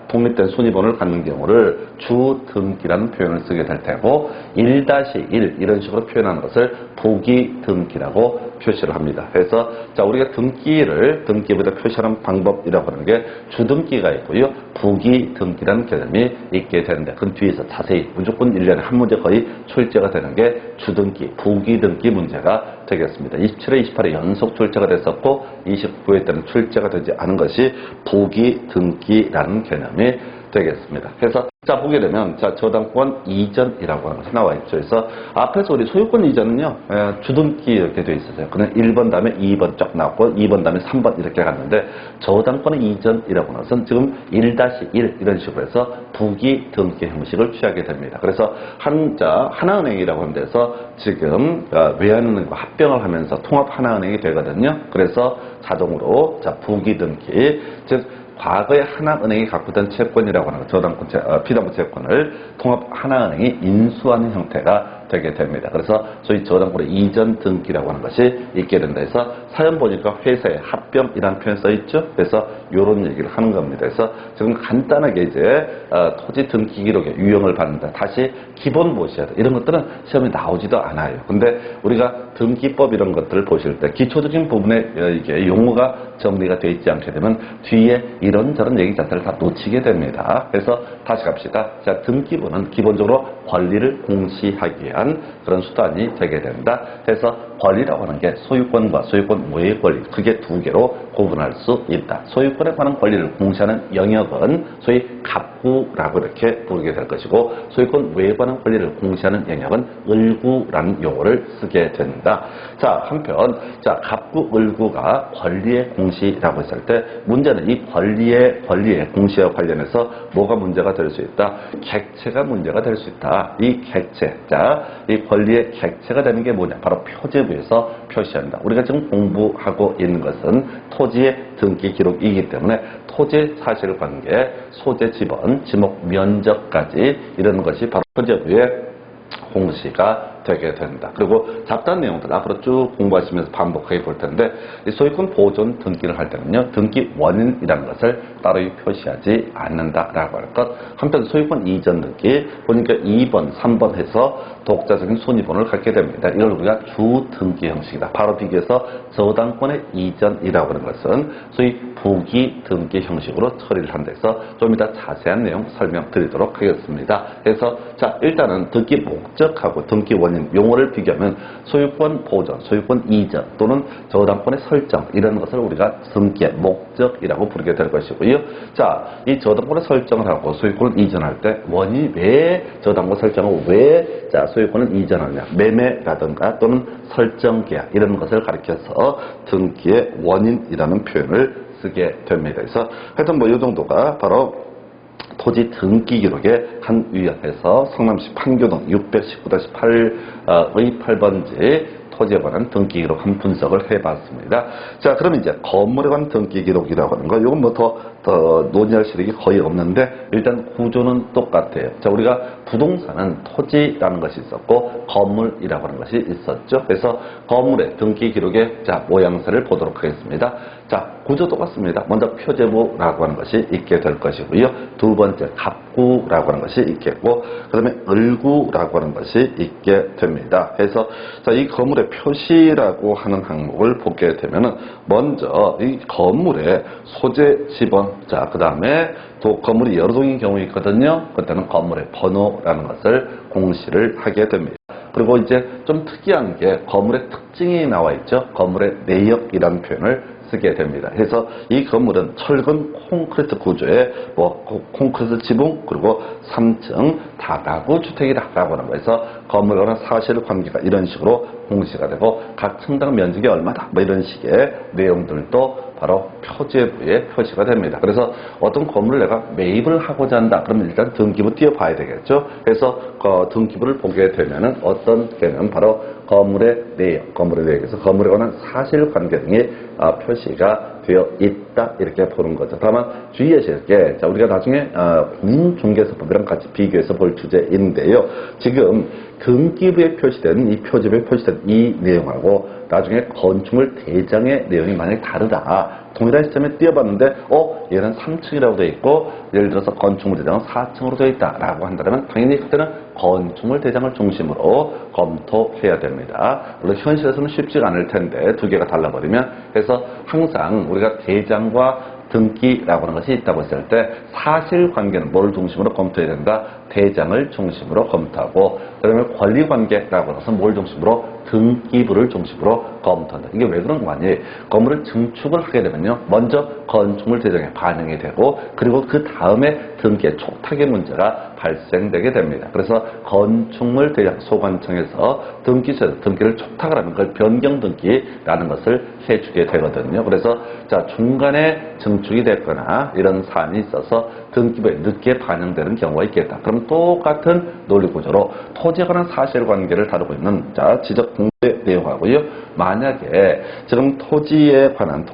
독립된 순위번호를 갖는 경우를 주등기라는 표현을 쓰게 될 테고 1-1 이런 식으로 표현하는 것을 부기등기라고 표시를 합니다. 그래서 자, 우리가 등기부에다 표시하는 방법이라고 하는 게 주등기가 있고요. 부기등기라는 개념이 있게 되는데 그 뒤에서 자세히 무조건 1년에 한 문제 거의 출제가 되는 게 주등기, 부기등기 문제가 되겠습니다. 27회, 28회 연속 출제가 됐었고 29회 때는 출제가 되지 않은 것이 부기등기라는 개념이 되겠습니다. 그래서 자, 보게 되면 자, 저당권 이전이라고 하는 것이 나와 있죠. 그래서 앞에서 우리 소유권 이전은요 주등기 이렇게 되어 있었어요. 그냥 1번 다음에 2번 쫙 나왔고 2번 다음에 3번 이렇게 갔는데 저당권 이전이라고 하는 것은 지금 1-1 이런 식으로 해서 부기등기 형식을 취하게 됩니다. 그래서 하나은행이라고 하는 데서 지금 외환은행과 합병을 하면서 통합 하나은행이 되거든요. 그래서 자동으로 자, 부기등기 즉 과거에 하나은행이 갖고 있던 채권이라고 하는 저당권, 피담보 채권을 통합 하나은행이 인수하는 형태가 되게 됩니다. 그래서 소위 저당권의 이전 등기라고 하는 것이 있게 된다 해서 사연 보니까 회사의 합병이라는 표현 써 있죠. 그래서 이런 얘기를 하는 겁니다. 그래서 지금 간단하게 이제 토지 등기 기록의 유형을 봤는데 다시 기본 보셔야 돼. 이런 것들은 시험에 나오지도 않아요. 근데 우리가 등기법 이런 것들을 보실 때 기초적인 부분에 이게 용어가 정리가 되어 있지 않게 되면 뒤에 이런저런 얘기 자체를 다 놓치게 됩니다. 그래서 다시 갑시다. 자, 등기부는 기본적으로 권리를 공시하기 위한 그런 수단이 되게 된다. 그래서 권리라고 하는 게 소유권과 소유권 외의 권리, 그게 두 개로 구분할 수 있다. 소유권에 관한 권리를 공시하는 영역은 소위 갑구라고 이렇게 부르게 될 것이고 소유권 외에 관한 권리를 공시하는 영역은 을구라는 용어를 쓰게 된다. 자, 한편 자, 갑구, 을구가 권리의 공시라고 했을 때 문제는 이 권리의 공시와 관련해서 뭐가 문제가 될 수 있다? 객체가 문제가 될 수 있다. 이 객체, 자, 이 권리의 객체가 되는 게 뭐냐? 바로 표제부에서 표시한다. 우리가 지금 공부하고 있는 것은 토지의 등기 기록이기 때문에 토지 사실관계, 소재 지번, 지목 면적까지 이런 것이 바로 표제부의 공시가 되게 된다. 그리고 잡다한 내용들 앞으로 쭉 공부하시면서 반복하게 볼 텐데 이 소유권 보존 등기를 할 때는요 등기 원인이라는 것을 따로 표시하지 않는다라고 할 것. 한편 소유권 이전 등기 보니까 2번, 3번 해서 독자적인 순위번호를 갖게 됩니다. 이걸 우리가 주 등기 형식이다. 바로 비교해서 저당권의 이전이라고 하는 것은 소위 부기 등기 형식으로 처리를 한다 해서 좀 이따 자세한 내용 설명드리도록 하겠습니다. 그래서 자, 일단은 등기 목적하고 등기 원인 용어를 비교하면 소유권 보존, 소유권 이전 또는 저당권의 설정 이런 것을 우리가 등기의 목적이라고 부르게 될 것이고요. 자, 이 저당권의 설정을 하고 소유권을 이전할 때 원인이 왜 저당권 설정을 왜 소유권을 이전하느냐, 매매라든가 또는 설정 계약 이런 것을 가리켜서 등기의 원인이라는 표현을 쓰게 됩니다. 그래서 하여튼 뭐 이 정도가 바로 토지 등기 기록의 한 유형에서 성남시 판교동 619-8의 8번지 토지에 관한 등기 기록 한 분석을 해봤습니다. 자, 그럼 이제 건물에 관한 등기 기록이라고 하는 거, 이건 뭐 더 논의할 실익이 거의 없는데 일단 구조는 똑같아요. 자, 우리가 부동산은 토지라는 것이 있었고 건물이라고 하는 것이 있었죠. 그래서 건물의 등기 기록의 자 모양새를 보도록 하겠습니다. 자, 구조 똑같습니다. 먼저 표제부라고 하는 것이 있게 될 것이고요. 두 번째 갑구라고 하는 것이 있겠고, 그 다음에 을구라고 하는 것이 있게 됩니다. 그래서 자, 이 건물의 표시라고 하는 항목을 보게 되면은 먼저 이 건물의 소재 지번, 자, 그 다음에 또 건물이 여러 동인 경우 있거든요. 그때는 건물의 번호라는 것을 공시를 하게 됩니다. 그리고 이제 좀 특이한 게 건물의 특징이 나와 있죠. 건물의 내역이라는 표현을 쓰게 됩니다. 그래서 이 건물은 철근 콘크리트 구조의 콘크리트 지붕 그리고 3층 다가구 주택이다라고 하는 거에서 건물과는 사실관계가 이런 식으로 공시가 되고 각 층당 면적이 얼마다 뭐 이런 식의 내용들도 바로 표제부에 표시가 됩니다. 그래서 어떤 건물을 내가 매입을 하고자 한다. 그러면 일단 등기부 띄워봐야 되겠죠. 그래서 그 등기부를 보게 되면은 어떤 개념 바로 건물의 내역에서 건물에 관한 사실관계 등이 표시가 되어 있다 이렇게 보는 거죠. 다만 주의하실 게 자, 우리가 나중에 공인중개사법이랑 같이 비교해서 볼 주제인데요. 지금 등기부에 표시된 이 표제부에 표시된 이 내용하고 나중에 건축물 대장의 내용이 만약에 다르다. 동일한 시점에 띄워봤는데 얘는 3층이라고 되어 있고 예를 들어서 건축물 대장은 4층으로 되어 있다라고 한다면 당연히 그때는 건축물 대장을 중심으로 검토해야 됩니다. 물론 현실에서는 쉽지가 않을 텐데 두 개가 달라버리면 그래서 항상 우리가 대장과 등기라고 하는 것이 있다고 했을 때 사실관계는 뭘 중심으로 검토해야 된다? 대장을 중심으로 검토하고 그다음에 권리관계라고 해서 뭘 중심으로? 등기부를 중심으로 검토한다. 이게 왜 그런 거 아니에요? 건물을 증축을 하게 되면요. 먼저 건축물 대장에 반영이 되고 그리고 그 다음에 등기의 촉탁의 문제가 발생되게 됩니다. 그래서 건축물 대장 소관청에서 등기를 촉탁을 하는 걸 변경 등기라는 것을 해주게 되거든요. 그래서 자, 중간에 증축이 됐거나 이런 사안이 있어서 등기부에 늦게 반영되는 경우가 있겠다. 그럼 똑같은 논리 구조로 토지에 관한 사실관계를 다루고 있는 자, 지적 공부의 내용하고요. 만약에 지금 토지에 관한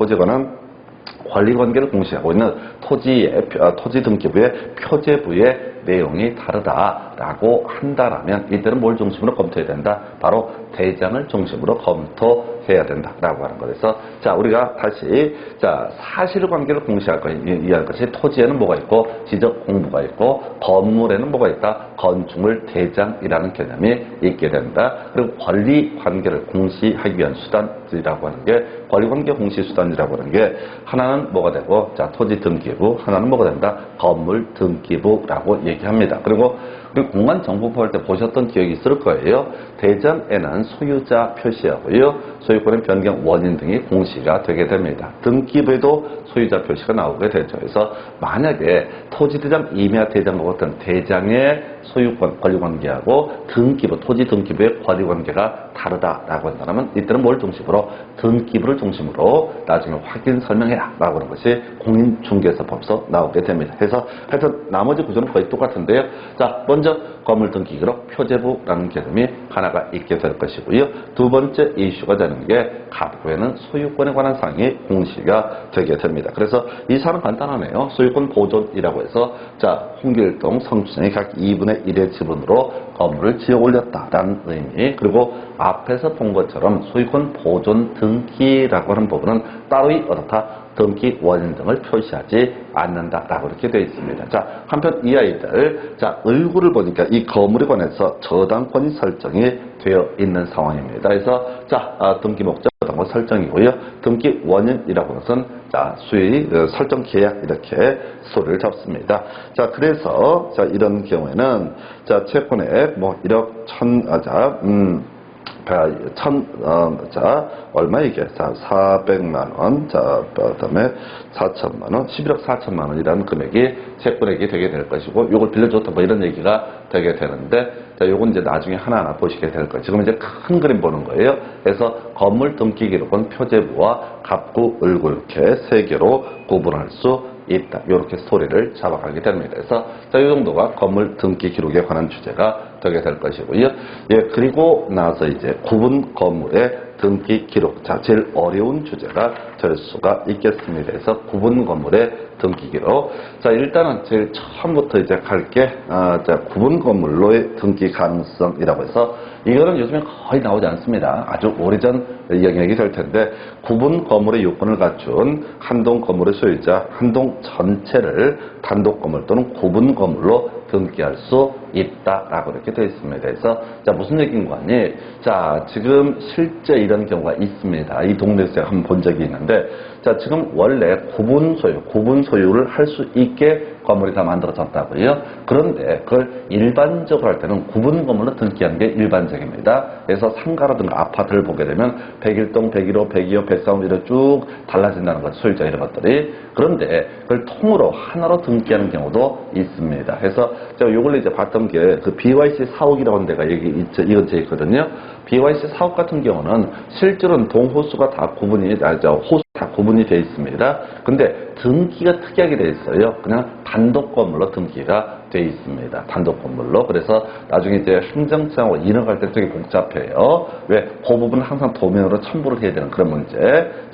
권리관계를 공시하고 있는 토지 등기부의 표제부의 내용이 다르다라고 한다라면 이때는 뭘 중심으로 검토해야 된다? 바로 대장을 중심으로 검토해야 된다라고 하는 거에서 자, 우리가 다시 자, 사실관계를 공시할 이해할 것이 토지에는 뭐가 있고 지적 공부가 있고 건물에는 뭐가 있다? 건축물 대장이라는 개념이 있게 된다. 그리고 권리관계를 공시하기 위한 수단이라고 하는 게 권리관계 공시 수단이라고 하는 게 하나는 뭐가 되고 자, 토지 등기부 하나는 뭐가 된다? 건물 등기부라고 얘기합니다. 그리고 우리 공간정보법 할 때 보셨던 기억이 있을 거예요. 대장에는 소유자 표시하고요. 소유권의 변경 원인 등이 공시가 되게 됩니다. 등기부에도 소유자 표시가 나오게 되죠. 그래서 만약에 토지대장, 임야대장과 같은 대장의 소유권, 권리관계하고 토지 등기부의 권리관계가 다르다라고 한다면 이때는 뭘 중심으로? 등기부를 중심으로 나중에 확인 설명해라 라고 하는 것이 공인중개사법에서 나오게 됩니다. 그래서 하여튼 나머지 구조는 거의 똑같은데요. 자, 먼저 건물 등기 기록 표제부라는 개념이 하나가 있게 될 것이고요. 두 번째 이슈가 되는 게 갑구에는 소유권에 관한 사항이 공시가 되게 됩니다. 그래서 이 사항은 간단하네요. 소유권 보존이라고 해서 자, 홍길동, 성추장이 각 2분의 1의 지분으로 건물을 지어 올렸다라는 의미. 그리고 앞에서 본 것처럼 소유권 보존 등기라고 하는 부분은 따로이 어떻다? 등기 원인 등을 표시하지 않는다라고 이렇게 되어 있습니다. 자, 한편 이 아이들 자, 을구를 보니까 이 건물에 관해서 저당권이 설정이 되어 있는 상황입니다. 그래서 자, 등기 목적 저당권 설정이고요. 등기 원인이라고 하는 것은 자, 수의 설정 계약 이렇게 소리를 잡습니다. 자, 그래서 자, 이런 경우에는 자, 채권액 뭐 1억 1,000 얼마 이게? 자, 400만 원. 자, 그다음에 4천만 원, 11억 4천만 원이라는 금액이 채권액이 되게 될 것이고, 요걸 빌려줬다 뭐 이런 얘기가 되게 되는데, 자, 요건 이제 나중에 하나하나 보시게 될 거예요. 지금 이제 큰 그림 보는 거예요. 그래서 건물 등기 기록은 표제부와 갑구, 을구 이렇게 세 개로 구분할 수 있다. 이렇게 스토리를 잡아가게 됩니다. 그래서 자, 이 정도가 건물 등기 기록에 관한 주제가 되게 될 것이고요. 예, 그리고 나서 이제 구분 건물의 등기 기록. 자, 제일 어려운 주제가 될 수가 있겠습니다. 그래서 구분 건물의 등기 기록. 자, 일단은 제일 처음부터 이제 갈게, 자, 구분 건물로의 등기 가능성이라고 해서 이거는 요즘에 거의 나오지 않습니다. 아주 오래전 영역이 될 텐데, 구분 건물의 요건을 갖춘 한동 건물의 소유자, 한동 전체를 단독 건물 또는 구분 건물로 등기할 수 있다라고 이렇게 되어 있습니다. 그래서 자, 무슨 얘기인 거니? 자, 지금 실제 이런 경우가 있습니다. 이 동네에서 제가 한번 본 적이 있는데, 자, 지금 원래 구분 소유를 할 수 있게 건물이 다 만들어졌다고요. 그런데 그걸 일반적으로 할 때는 구분 건물로 등기하는 게 일반적입니다. 그래서 상가라든가 아파트를 보게 되면 101동, 101호, 102호, 103호 이렇게 쭉 달라진다는 거죠. 소유자 이런 것들이. 그런데 그걸 통으로 하나로 등기하는 경우도 있습니다. 그래서 제가 요걸 이제 봤던 게 그 BYC 사옥이라고 하는 데가 여기 이 근처에 있거든요. BYC 사옥 같은 경우는 실제로는 동호수가 다 구분이, 호수 다 구분이 되어 있습니다. 근데 등기가 특이하게 되어 있어요. 그냥 단독 건물로 등기가 되어 있습니다. 단독 건물로. 그래서 나중에 이제 행정처하고 인허갈 때 되게 복잡해요. 왜? 그 부분은 항상 도면으로 첨부를 해야 되는 그런 문제.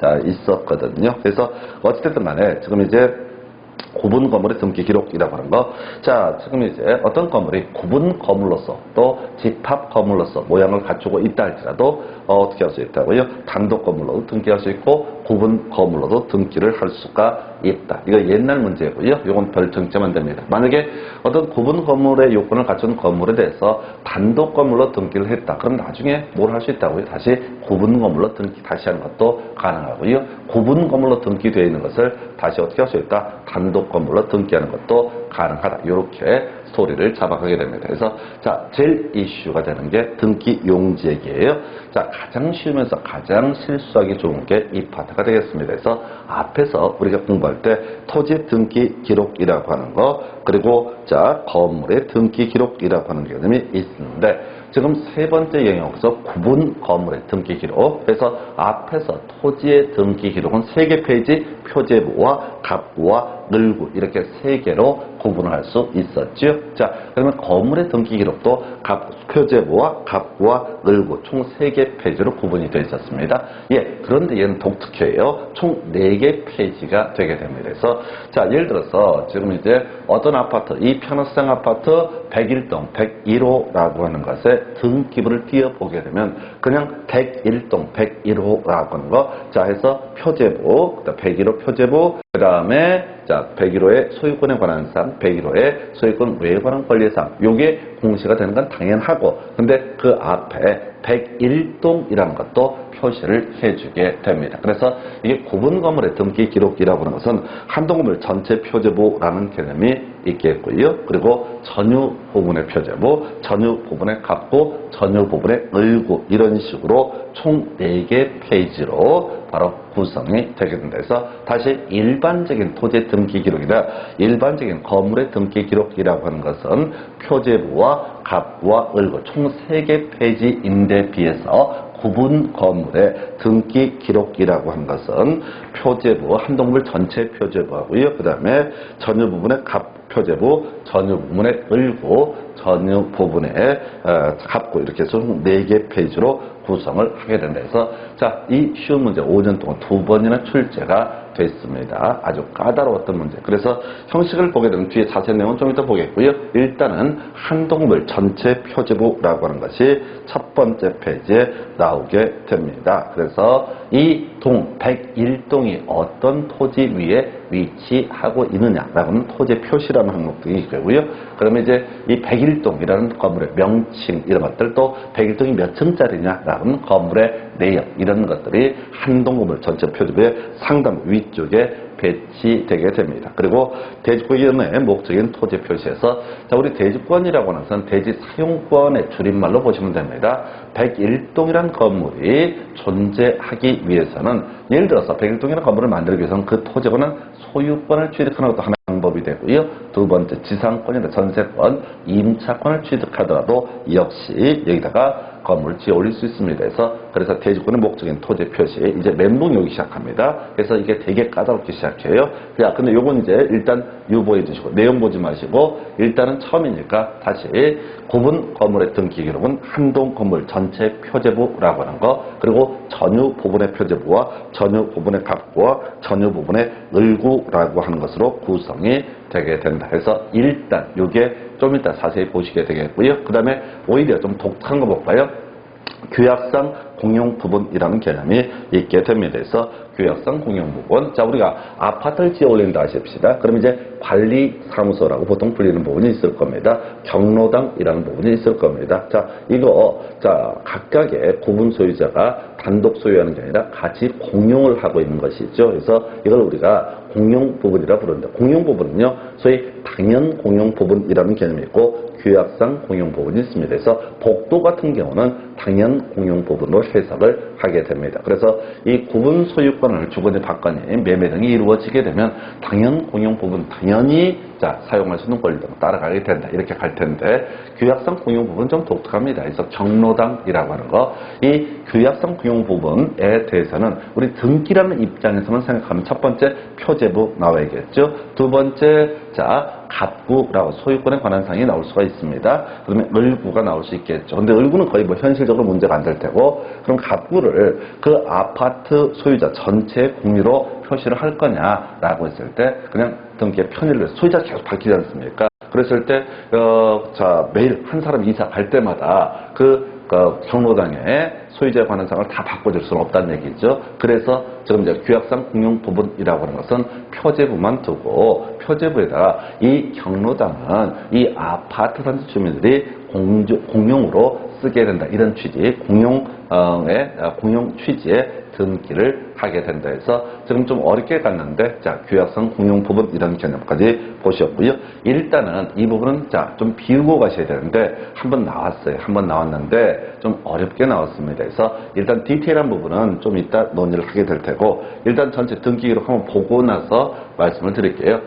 자, 있었거든요. 그래서 어찌됐든 간에 지금 이제 구분 건물의 등기 기록이라고 하는 거. 자, 지금 이제 어떤 건물이 구분 건물로서 또 집합 건물로서 모양을 갖추고 있다 할지라도 어떻게 할 수 있다고요? 단독 건물로도 등기할 수 있고 구분 건물로도 등기를 할 수가 있다. 이거 옛날 문제고요. 이건 별 정점은 됩니다. 만약에 어떤 구분 건물의 요건을 갖춘 건물에 대해서 단독 건물로 등기를 했다. 그럼 나중에 뭘 할 수 있다고요? 다시 구분 건물로 등기 다시 하는 것도 가능하고요. 구분 건물로 등기되어 있는 것을 다시 어떻게 할 수 있다? 단독 건물로 등기하는 것도 가능하다. 이렇게 스토리를 잡아가게 됩니다. 그래서 자, 제일 이슈가 되는 게 등기 용지 얘기예요. 자, 가장 쉬우면서 가장 실수하기 좋은 게 이 파트가 되겠습니다. 그래서 앞에서 우리가 공부할 때 토지 등기 기록이라고 하는 거, 그리고 자, 건물의 등기 기록이라고 하는 개념이 있는데, 지금 세 번째 영역에서 구분 건물의 등기 기록. 그래서 앞에서 토지의 등기 기록은 3개 페이지 표제부와 갑구와 늘구 이렇게 3개로 구분을 할 수 있었죠. 자, 그러면 건물의 등기 기록도 표제부와 갑구와 늘구 총 3개 페이지로 구분이 되어 있었습니다. 예, 그런데 얘는 독특해요. 총 4개 페이지가 되게 됩니다. 그래서 자, 예를 들어서 지금 이제 어떤 아파트, 이 편의성 아파트 101동 101호라고 하는 것에 등기부를 띄워보게 되면 그냥 101동 101호라고 하는 거, 자, 해서 표제부, 101호 표제부, 그 다음에 자, 101호의 소유권에 관한 사항, 101호의 소유권 외에 관한 권리사항, 요게 공시가 되는 건 당연하고, 근데 그 앞에 101동이라는 것도 표시를 해주게 됩니다. 그래서 이게 구분 건물의 등기 기록이라고 하는 것은 한동 건물 전체 표제부라는 개념이 있겠고요. 그리고 전유 부분의 표제부, 전유 부분의 갑구, 전유 부분의 을구 이런 식으로 총 4개 페이지로 바로 구성이 되게 된다. 그래서 다시 일반적인 토지 등기 기록이나 일반적인 건물의 등기 기록이라고 하는 것은 표제부와 갑구와 을구 총 3개 페이지인데 비해서 구분 건물의 등기 기록이라고 하는 것은 표제부, 한동물 전체 표제부하고요. 그 다음에 전유 부분의 갑 표제부, 전유 부분의 을구, 전유 부분의 갑구 이렇게 해서 4개 페이지로 구성을 하게 된다 해서 자, 이 쉬운 문제 5년 동안 2번이나 출제가 됐습니다. 아주 까다로웠던 문제. 그래서 형식을 보게 되면 뒤에 자세한 내용은 좀 이따 보겠고요. 일단은 한동물 전체 표제부라고 하는 것이 첫 번째 페이지에 나오게 됩니다. 그래서 이 동 101동이 어떤 토지 위에 위치하고 있느냐라고 하는 토지 표시라는 항목들이 있고요. 그러면 이제 이 101동이라는 건물의 명칭 이런 것들, 또 101동이 몇 층짜리냐라고 하는 건물의 내역 이런 것들이 한동 건물 전체 표지부의 상단 위쪽에 배치되게 됩니다. 그리고 대지권의 목적인 토지 표시에서 자, 우리 대지권이라고 하는 것은 대지 사용권의 줄임말로 보시면 됩니다. 101동이라는 건물이 존재하기 위해서는 예를 들어서 101동이라는 건물을 만들기 위해서는 그 토지권은 소유권을 취득하는 것도 하나의 방법이 되고요. 두 번째 지상권이나 전세권, 임차권을 취득하더라도 역시 여기다가 건물을 지어 올릴 수 있습니다. 그래서 대지권의 목적인 토지 표시 이제 멘붕이 오기 시작합니다. 그래서 이게 되게 까다롭게 시작해요. 자, 근데 요건 이제 일단 유보해 두시고 내용 보지 마시고 일단은 처음이니까 다시 구분 건물의 등기 기록은 한동 건물 전체 표제부라고 하는 거, 그리고 전유 부분의 표제부와 전유 부분의 갑구와 전유 부분의 을구라고 하는 것으로 구성이 되게 된다. 그래서 일단 이게 좀 이따 자세히 보시게 되겠고요. 그 다음에 오히려 좀 독특한 거 볼까요? 규약상 공용 부분이라는 개념이 있게 됩니다. 그래서 규약상 공용 부분. 자, 우리가 아파트를 지어 올린다 하십시다. 그럼 이제 관리사무소라고 보통 불리는 부분이 있을 겁니다. 경로당이라는 부분이 있을 겁니다. 자, 각각의 구분 소유자가 단독 소유하는 게 아니라 같이 공용을 하고 있는 것이죠. 그래서 이걸 우리가 공용 부분이라 부른다. 공용 부분은요, 소위 당연 공용 부분이라는 개념이 있고 규약상 공용 부분이 있습니다. 그래서 복도 같은 경우는 당연 공용 부분으로 해석을 하게 됩니다. 그래서 이 구분 소유권을 주거니 받거니 매매 등이 이루어지게 되면 당연 공용 부분 당연히 사용할 수 있는 권리 등 따라가게 된다. 이렇게 갈 텐데 규약상 공용 부분 좀 독특합니다. 그래서 경로당이라고 하는 거, 이 규약상 공용 부분에 대해서는 우리 등기라는 입장에서만 생각하면 첫 번째 표제부 나와야겠죠. 두 번째 갑구라고 소유권에 관한 사항이 나올 수가 있습니다. 그러면 을구가 나올 수 있겠죠. 근데 을구는 거의 뭐 현실적으로 문제가 안 될 테고, 그럼 갑구를 그 아파트 소유자 전체 공유로 표시를 할 거냐라고 했을 때 그냥 등기의 편의를 소유자가 계속 바뀌지 않습니까? 그랬을 때 매일 한 사람 이사 갈 때마다 그 경로당의 소유자에 관한 사항을 다 바꿔줄 수는 없다는 얘기죠. 그래서 지금 이제 규약상 공용 부분이라고 하는 것은 표제부만 두고 표제부에다가 이 경로당은 이 아파트 단지 주민들이 공용으로 쓰게 된다. 이런 취지, 공용 취지의 등기를 하게 된다 해서 지금 좀 어렵게 갔는데 규약상 공용 부분 이런 개념까지 보셨고요. 일단은 이 부분은 좀 비우고 가셔야 되는데 한번 나왔어요. 한번 나왔는데 좀 어렵게 나왔습니다. 그래서 일단 디테일한 부분은 좀 이따 논의를 하게 될 테고 일단 전체 등기 기록 한번 보고 나서 말씀을 드릴게요.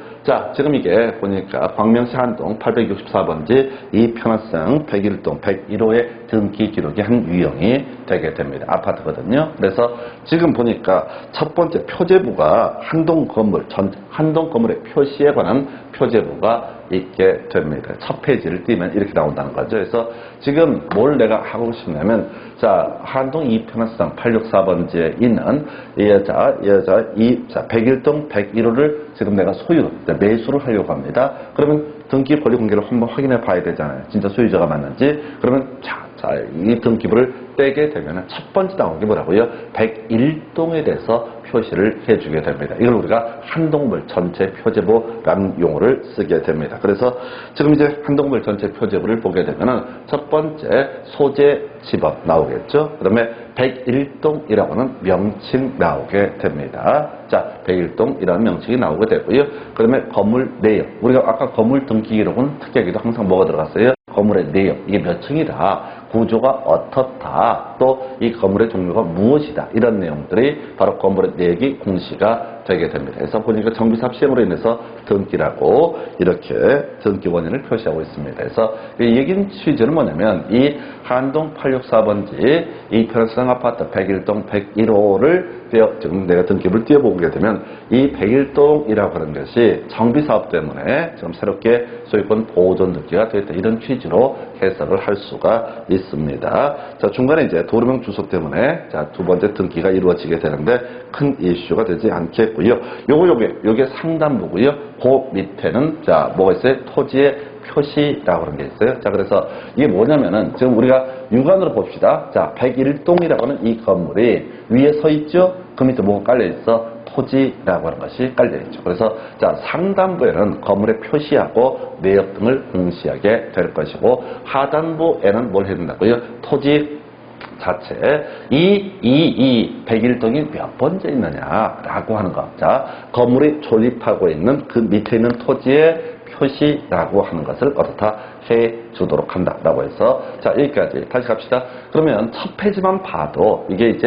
지금 이게 보니까 광명시 한동 864번지 이편화성 101동 101호의 등기 기록이 한 유형이 되게 됩니다. 아파트거든요. 그래서 지금 보니까 첫 번째 표제부가 한동 건물의 표시에 관한 표제부가 있게 됩니다. 첫 페이지를 띄면 이렇게 나온다는 거죠. 그래서 지금 뭘 내가 하고 싶냐면 한동 이편화성 864번지에 있는 여자 101동 101호를 지금 내가 매수를 하려고 합니다. 그러면 등기 권리 공개를 한번 확인해 봐야 되잖아요. 진짜 소유자가 맞는지. 그러면 이 등기부를 떼게 되면 첫 번째 나온 게 뭐라고요? 101동에 대해서 표시를 해주게 됩니다. 이걸 우리가 한동물 전체 표제부라는 용어를 쓰게 됩니다. 그래서 지금 이제 한동물 전체 표제부를 보게 되면은 첫 번째 소재 지번 나오겠죠. 그다음에 101동이라고는 명칭 나오게 됩니다. 101동이라는 명칭이 나오게 되고요. 그다음에 건물 내역. 우리가 아까 건물 등기 기록은 특이하게도 항상 뭐가 들어갔어요? 건물의 내역. 이게 몇 층이다. 구조가 어떻다. 또 이 건물의 종류가 무엇이다. 이런 내용들이 바로 건물의 내역이 공시가 되게 됩니다. 그래서 보니까 정비사업 시행으로 인해서 등기라고 이렇게 등기 원인을 표시하고 있습니다. 그래서 이 얘기는 취지는 뭐냐면 이 한동 864번지 이 편화성 아파트 101동 101호를 지금 내가 등기부를 띄워보게 되면 이 101동이라고 하는 것이 정비사업 때문에 지금 새롭게 소유권 보존 등기가 되었다. 이런 취지로 해석을 할 수가 있습니다. 중간에 이제 도로명 주소 때문에 두 번째 등기가 이루어지게 되는데 큰 이슈가 되지 않겠고요. 요게 상단부고요. 그 밑에는 뭐가 있어요? 토지의 표시라고 하는 게 있어요. 그래서 이게 뭐냐면은 지금 우리가 육안으로 봅시다. 101동이라고 하는 이 건물이 위에 서 있죠? 그 밑에 뭐가 깔려 있어? 토지라고 하는 것이 깔려 있죠. 그래서 상단부에는 건물의 표시하고 내역 등을 공시하게 될 것이고 하단부에는 뭘 해야 된다고요? 토지 자체 이 101동이 몇 번째 있느냐라고 하는 거. 건물이 존립하고 있는 그 밑에 있는 토지의 표시라고 하는 것을 어떻다 해 주도록 한다라고 해서 자 여기까지 다시 갑시다. 그러면 첫 페이지만 봐도 이게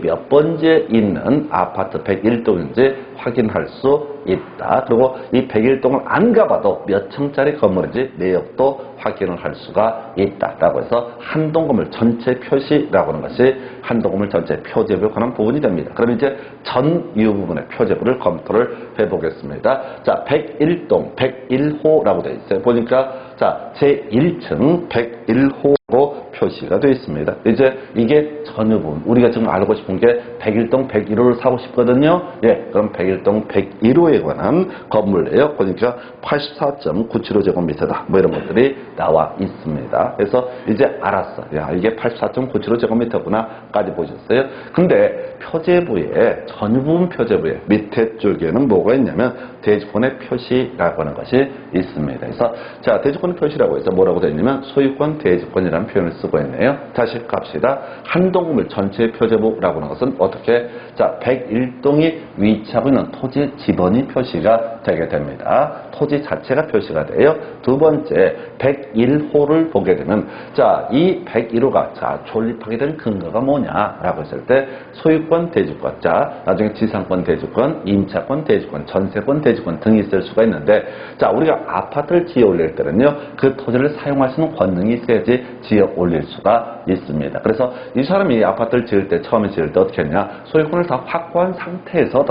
몇 번째 있는 아파트 101동인지 확인할 수 있다. 그리고 이 101동을 안 가봐도 몇 층짜리 건물인지 내역도 확인을 할 수가 있다라고 해서 한 동 건물 전체 표시라고 하는 것이 한 동 건물 전체 표제부에 관한 부분이 됩니다. 그럼 이제 전유 부분의 표제부를 검토를 해보겠습니다. 자, 101동 101호라고 되어 있어요. 보니까 자, 제1층 101호로 표시가 되어 있습니다. 이제 이게 전유 부분. 우리가 지금 알고 싶은 게 101동 101호를 사고 싶거든요. 예, 그럼 101동 101호에 관한 건물이에요. 보니까 84.975제곱미터다. 뭐 이런 것들이 나와 있습니다. 그래서 이제 알았어. 야, 이게 84.975제곱미터구나까지 보셨어요. 근데 표제부에 전유 부분 표제부에 밑에 쪽에는 뭐가 있냐면 대지권의 표시라고 하는 것이 있습니다. 그래서 자, 대지권 표시라고 해서 뭐라고 되어 있냐면 소유권 대지권이라는 표현을 쓰고 있네요. 다시 갑시다. 한 동 건물 전체 표제부라고 하는 것은 어떻게? 자, 101동이 위치하고 있는 토지 지번이 표시가 되게 됩니다. 토지 자체가 표시가 돼요. 두 번째, 101호를 보게 되면 자, 이 101호가 자, 존립하게 된 근거가 뭐냐라고 했을 때 소유권 대지권, 자, 나중에 지상권 대지권, 임차권 대지권, 전세권 대지권 등이 있을 수가 있는데 자, 우리가 아파트를 지어 올릴 때는요, 그 토지를 사용할 수 있는 권능이 있어야지 지어 올릴 수가 있습니다. 그래서 이 사람이 아파트를 지을 때, 처음에 지을 때 어떻게 했냐, 소유권을 다 확보한 상태에서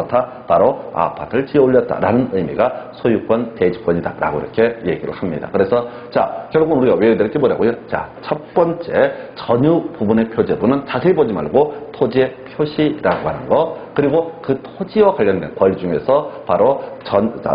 바로 아파트를 지어 올렸다라는 의미가 소유권 대지권이다라고 이렇게 얘기를 합니다. 그래서 자, 결국 우리가 외워야 될 게 뭐라고요? 자, 첫 번째 전유 부분의 표제부는 자세히 보지 말고 토지의 표시라고 하는 거, 그리고 그 토지와 관련된 권리 중에서 바로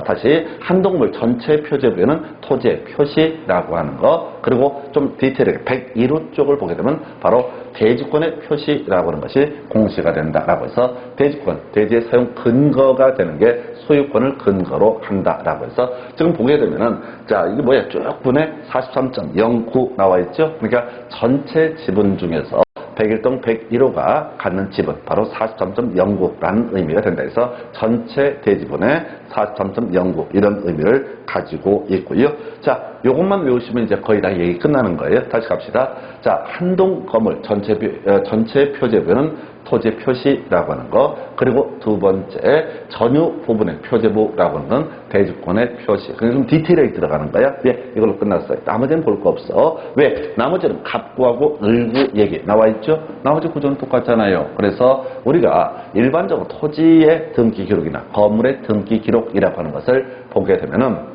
다시 한 동물 전체 표제부에는 토지의 표시라고 하는 거, 그리고 좀 디테일하게 101호 쪽을 보게 되면 바로 대지권의 표시라고 하는 것이 공시가 된다라고 해서 대지권, 대지의 사용 근거가 되는 게 소유권을 근거로 한다라고 해서 지금 보게 되면은 자, 이게 뭐야? 쭉 분에 43.09 나와 있죠? 그러니까 전체 지분 중에서 101동 101호가 갖는 지분 바로 43.09라는 의미가 된다 해서 전체 대지분의 43.09 이런 의미를 가지고 있고요. 자, 요것만 외우시면 이제 거의 다 얘기 끝나는 거예요. 다시 갑시다. 자, 한 동 건물 전체 표제부는 토지 표시라고 하는 거, 그리고 두 번째 전유 부분의 표제부라고 하는 대지권의 표시. 그래서 좀 디테일하게 들어가는 거야. 예, 이걸로 끝났어요. 나머지는 볼 거 없어. 왜? 나머지는 갑구하고 을구 얘기 나와 있죠? 나머지 구조는 똑같잖아요. 그래서 우리가 일반적으로 토지의 등기 기록이나 건물의 등기 기록이라고 하는 것을 보게 되면은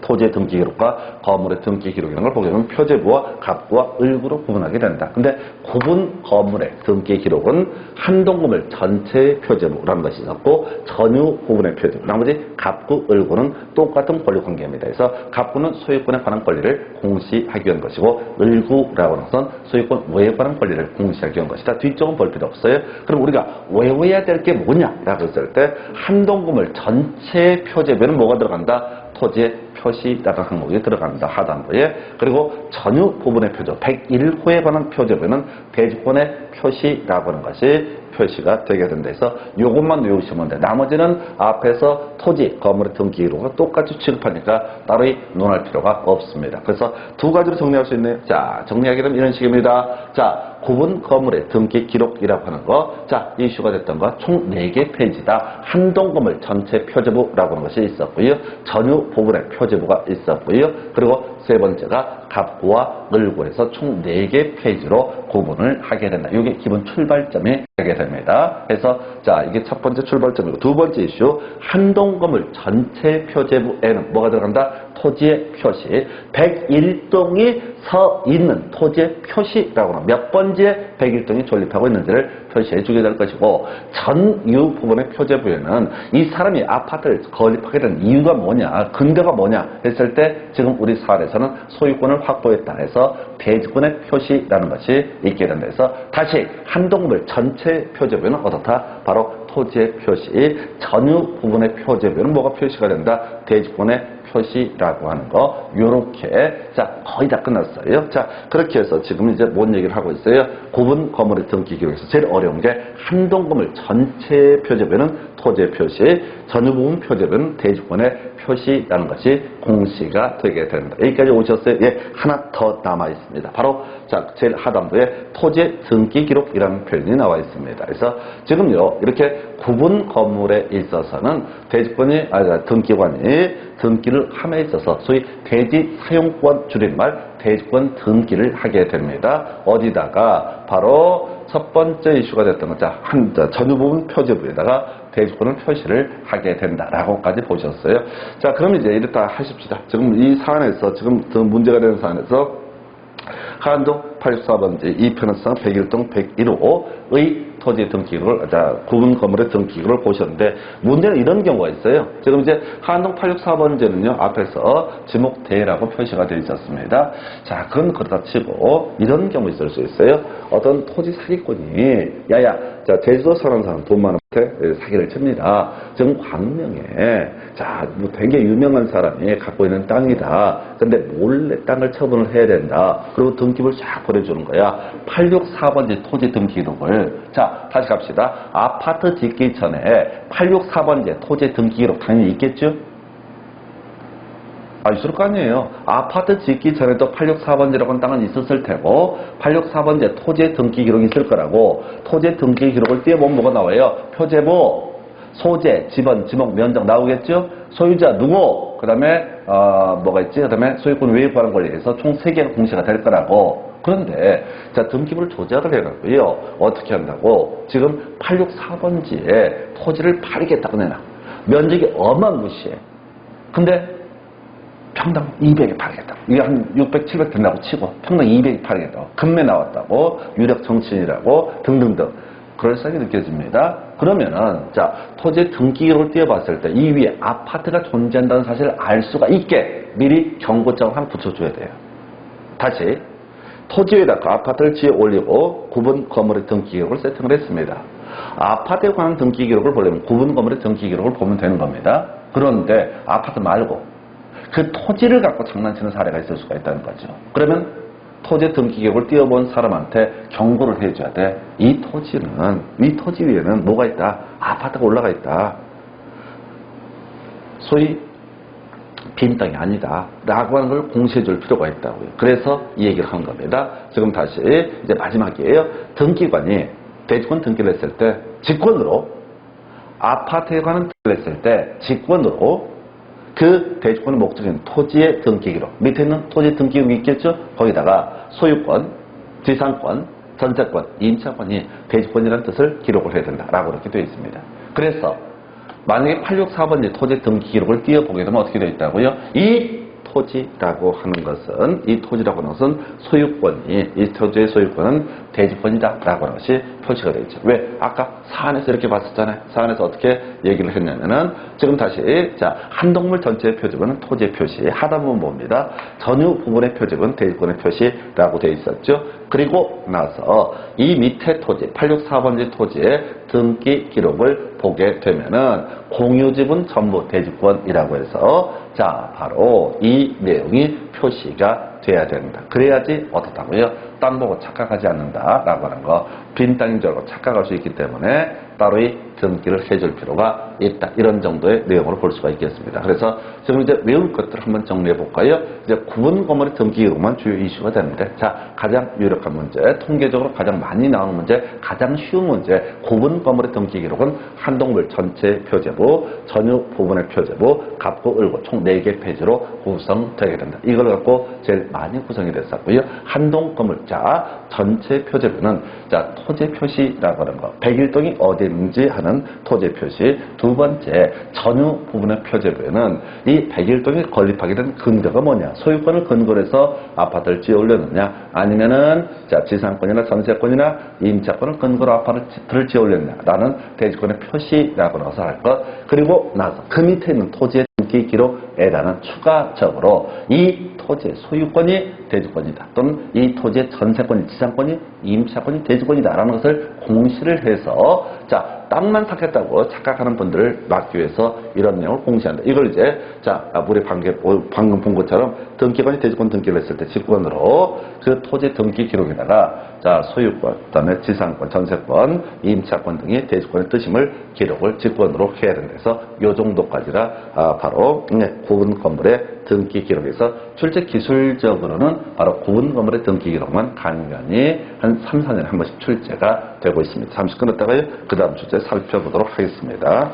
토지의 등기 기록과 건물의 등기 기록이라는 걸 보게 되면 표제부와 갑구와 을구로 구분하게 된다. 근데 구분 건물의 등기 기록은 한 동 건물 전체의 표제부라는 것이 있었고 전유 부분의 표제부, 나머지 갑구, 을구는 똑같은 권리 관계입니다. 그래서 갑구는 소유권에 관한 권리를 공시하기 위한 것이고 을구라고 하는 것은 소유권 외에 관한 권리를 공시하기 위한 것이다. 뒤쪽은 볼 필요 없어요. 그럼 우리가 외워야 될 게 뭐냐라고 했을 때 한 동 건물 전체의 표제부에는 뭐가 들어간다? 토지의 표시라는 항목이 들어간다. 하단부에. 그리고 전유 부분의 표제 101호에 관한 표제부에는 대지권의 표시라고 하는 것이 표시가 되게 된다 해서 이것만 외우시면 돼. 나머지는 앞에서 토지, 건물의 등기 기록과 똑같이 취급하니까 따로 논할 필요가 없습니다. 그래서 두 가지로 정리할 수 있네요. 자, 정리하게 되면 이런 식입니다. 자, 구분 건물의 등기 기록이라고 하는 거, 자, 이슈가 됐던 거 총 4개 페이지다. 한 동 건물 전체 표제부라고 하는 것이 있었고요. 전유 부분의 표제부가 있었고요. 그리고 세 번째가 갑구와 을구에서 총 4개 페이지로 구분을 하게 된다. 이게 기본 출발점이 되게 됩니다. 그래서 자, 이게 첫 번째 출발점이고, 두 번째 이슈, 한 동 건물 전체 표제부에는 뭐가 들어간다? 토지의 표시. 101동이 서 있는 토지의 표시라고 하는 몇 번째 101동이 존립하고 있는지를 표시해 주게 될 것이고, 전유 부분의 표제부에는 이 사람이 아파트를 건립하게 된 이유가 뭐냐, 근거가 뭐냐 했을 때 지금 우리 사례에서는 소유권을 확보했다 해서 대지권의 표시라는 것이 있게 된다 해서 다시 한 동 건물 전체 표제부에는 어떻다? 바로 토지의 표시. 전유 부분의 표제부에는 뭐가 표시가 된다? 대지권의 표시라고 하는 거. 요렇게 자, 거의 다 끝났어요. 자, 그렇게 해서 지금 이제 뭔 얘기를 하고 있어요? 구분 건물의 등기 기록에서 제일 어려운 게 한 동 건물 전체 표제부에는 토지의 표시, 전유 부분 표제부에는 대지권의 표시라는 것이 공시가 되게 됩니다. 여기까지 오셨어요? 예, 하나 더 남아 있습니다. 바로 자, 제일 하단부에 토지의 등기 기록이라는 표현이 나와 있습니다. 그래서 지금요, 이렇게 구분 건물에 있어서는 등기관이 등기를 함에 있어서 소위 대지 사용권 줄임말 대지권 등기를 하게 됩니다. 어디다가 바로 첫 번째 이슈가 됐던 것, 전유 부분 표제부에다가 대지권을 표시를 하게 된다라고까지 보셨어요. 자, 그럼 이제 이렇다 하십시다. 지금 이 사안에서, 지금 문제가 되는 사안에서 한동 84번지 2편의성 101동 101호의 토지 등기를, 구분 건물의 등기를 보셨는데, 문제는 이런 경우가 있어요. 지금 이제 한동 864번지는요, 앞에서 지목대라고 표시가 되어 있었습니다. 자, 그건 그렇다 치고, 이런 경우 있을 수 있어요. 어떤 토지 사기꾼이, 제주도 사는 사람 돈 많은데 사기를 칩니다. 지금 광명에, 뭐 되게 유명한 사람이 갖고 있는 땅이다. 근데 몰래 땅을 처분을 해야 된다. 그리고 등기부를 쫙 보내주는 거야. 864번지 토지 등기 기록을. 자, 다시 갑시다. 아파트 짓기 전에 864번지 토지 등기 기록 당연히 있겠죠? 있을 거 아니에요. 아파트 짓기 전에도 864번지라고 땅은 있었을 테고 864번지 토지의 등기 기록이 있을 거라고. 토지의 등기 기록을 띄워보면 뭐가 나와요? 표제부, 소재, 지번, 지목, 면적 나오겠죠? 소유자 누구? 그 다음에 뭐가 있지? 그 다음에 소유권 외유권한 권리에서 총 3개가 공시가 될 거라고. 그런데 등기부를 조작을 해갖고요, 어떻게 한다고? 지금 864번지에 토지를 팔겠다고 내놔. 면적이 어마무시해. 근데 평당 200에 팔겠다고. 이게 한 600, 700 된다고 치고 평당 200에 팔겠다고. 금매 나왔다고. 유력 정치인이라고 등등등. 그럴싸하게 느껴집니다. 그러면은 토지 등기 기록을 띄워봤을 때 이 위에 아파트가 존재한다는 사실을 알 수가 있게 미리 경고장을 한 붙여줘야 돼요. 다시 토지 위에다가 아파트를 지어 올리고 구분 건물의 등기 기록을 세팅을 했습니다. 아파트에 관한 등기 기록을 보려면 구분 건물의 등기 기록을 보면 되는 겁니다. 그런데 아파트 말고 그 토지를 갖고 장난치는 사례가 있을 수가 있다는 거죠. 그러면 토지 등기 기록을 띄워본 사람한테 경고를 해줘야 돼. 이 토지 위에는 뭐가 있다? 아파트가 올라가 있다. 소위 빈 땅이 아니다. 라고 하는 걸 공시해 줄 필요가 있다고요. 그래서 이 얘기를 한 겁니다. 지금 다시 이제 마지막이에요. 등기관이 대지권 등기를 했을 때 직권으로, 아파트에 관한 등기를 했을 때 직권으로 그 대지권의 목적인 토지의 등기 기록, 밑에 있는 토지 등기 기록이 있겠죠? 거기다가 소유권, 지상권, 전세권, 임차권이 대지권이라는 뜻을 기록을 해야 된다라고 이렇게 되어 있습니다. 그래서 만약에 864번지 토지 등기 기록을 띄워보게 되면 어떻게 되어 있다고요? 이 토지라고 하는 것은 소유권이, 이 토지의 소유권은 대지권이다라고 하는 것이 표시가 되어 있죠. 왜? 아까 사안에서 이렇게 봤었잖아요. 사안에서 어떻게 얘기를 했냐면은, 지금 다시, 한동물 전체의 표집은 토지의 표시, 하단부분 봅니다. 전유 부분의 표집은 대지권의 표시라고 되어 있었죠. 그리고 나서 이 밑에 토지, 864번지 토지의 등기 기록을 보게 되면은 공유지분 전부 대지권이라고 해서 바로 이 내용이 표시가 돼야 된다. 그래야지 어떻다고요? 땅 보고 착각하지 않는다라고 하는 거, 빈 땅인 줄 알고 착각할 수 있기 때문에 따로이 등기를 해줄 필요가 있다. 이런 정도의 내용으로 볼 수가 있겠습니다. 그래서 지금 이제 외울 것들을 한번 정리해 볼까요? 이제 구분 건물의 등기 기록만 주요 이슈가 되는데, 가장 유력한 문제, 통계적으로 가장 많이 나오는 문제, 가장 쉬운 문제, 구분 건물의 등기 기록은 한동물 전체 표제부, 전유 부분의 표제부, 갑구, 을구 총 4개 페이지로 구성되게 된다. 이걸 갖고 제일 많이 구성이 됐었고요. 한동 건물, 전체 표제부는 토지 표시라고 하는 거, 101동이 어디 있는지 하는 토지 표시. 두 번째, 전유 부분의 표제부에는 이 101동이 건립하게 된 근거가 뭐냐, 소유권을 근거로 해서 아파트를 지어 올렸느냐, 아니면은 지상권이나 전세권이나 임차권을 근거로 아파트를 지어 올렸느냐라는 대지권의 표시라고 나서 할 것. 그리고 나서 그 밑에 있는 토지의 등기 기록에다는 추가적으로 이 토지의 소유권이 대주권이다. 또는 이 토지의 전세권이 지상권이 임차권이 대주권이다라는 것을 공시를 해서 자 땅만 샀겠다고 착각하는 분들을 막기 위해서 이런 내용을 공시한다. 이걸 이제 우리 방금 본 것처럼 등기권이 대주권 등기를 했을 때 직권으로 그 토지 등기 기록에다가 소유권, 그다음에 지상권, 전세권, 임차권 등이 대주권의 뜻임을 기록을 직권으로 해야 된다. 그래서 요 정도까지가 바로 구분 건물의 등기 기록에서 실제 기술적으로는 바로 구분 건물의 등기 기록만 간간히 한 3, 4년에 한 번씩 출제가 되고 있습니다. 잠시 끊었다가 그 다음 출제 살펴보도록 하겠습니다.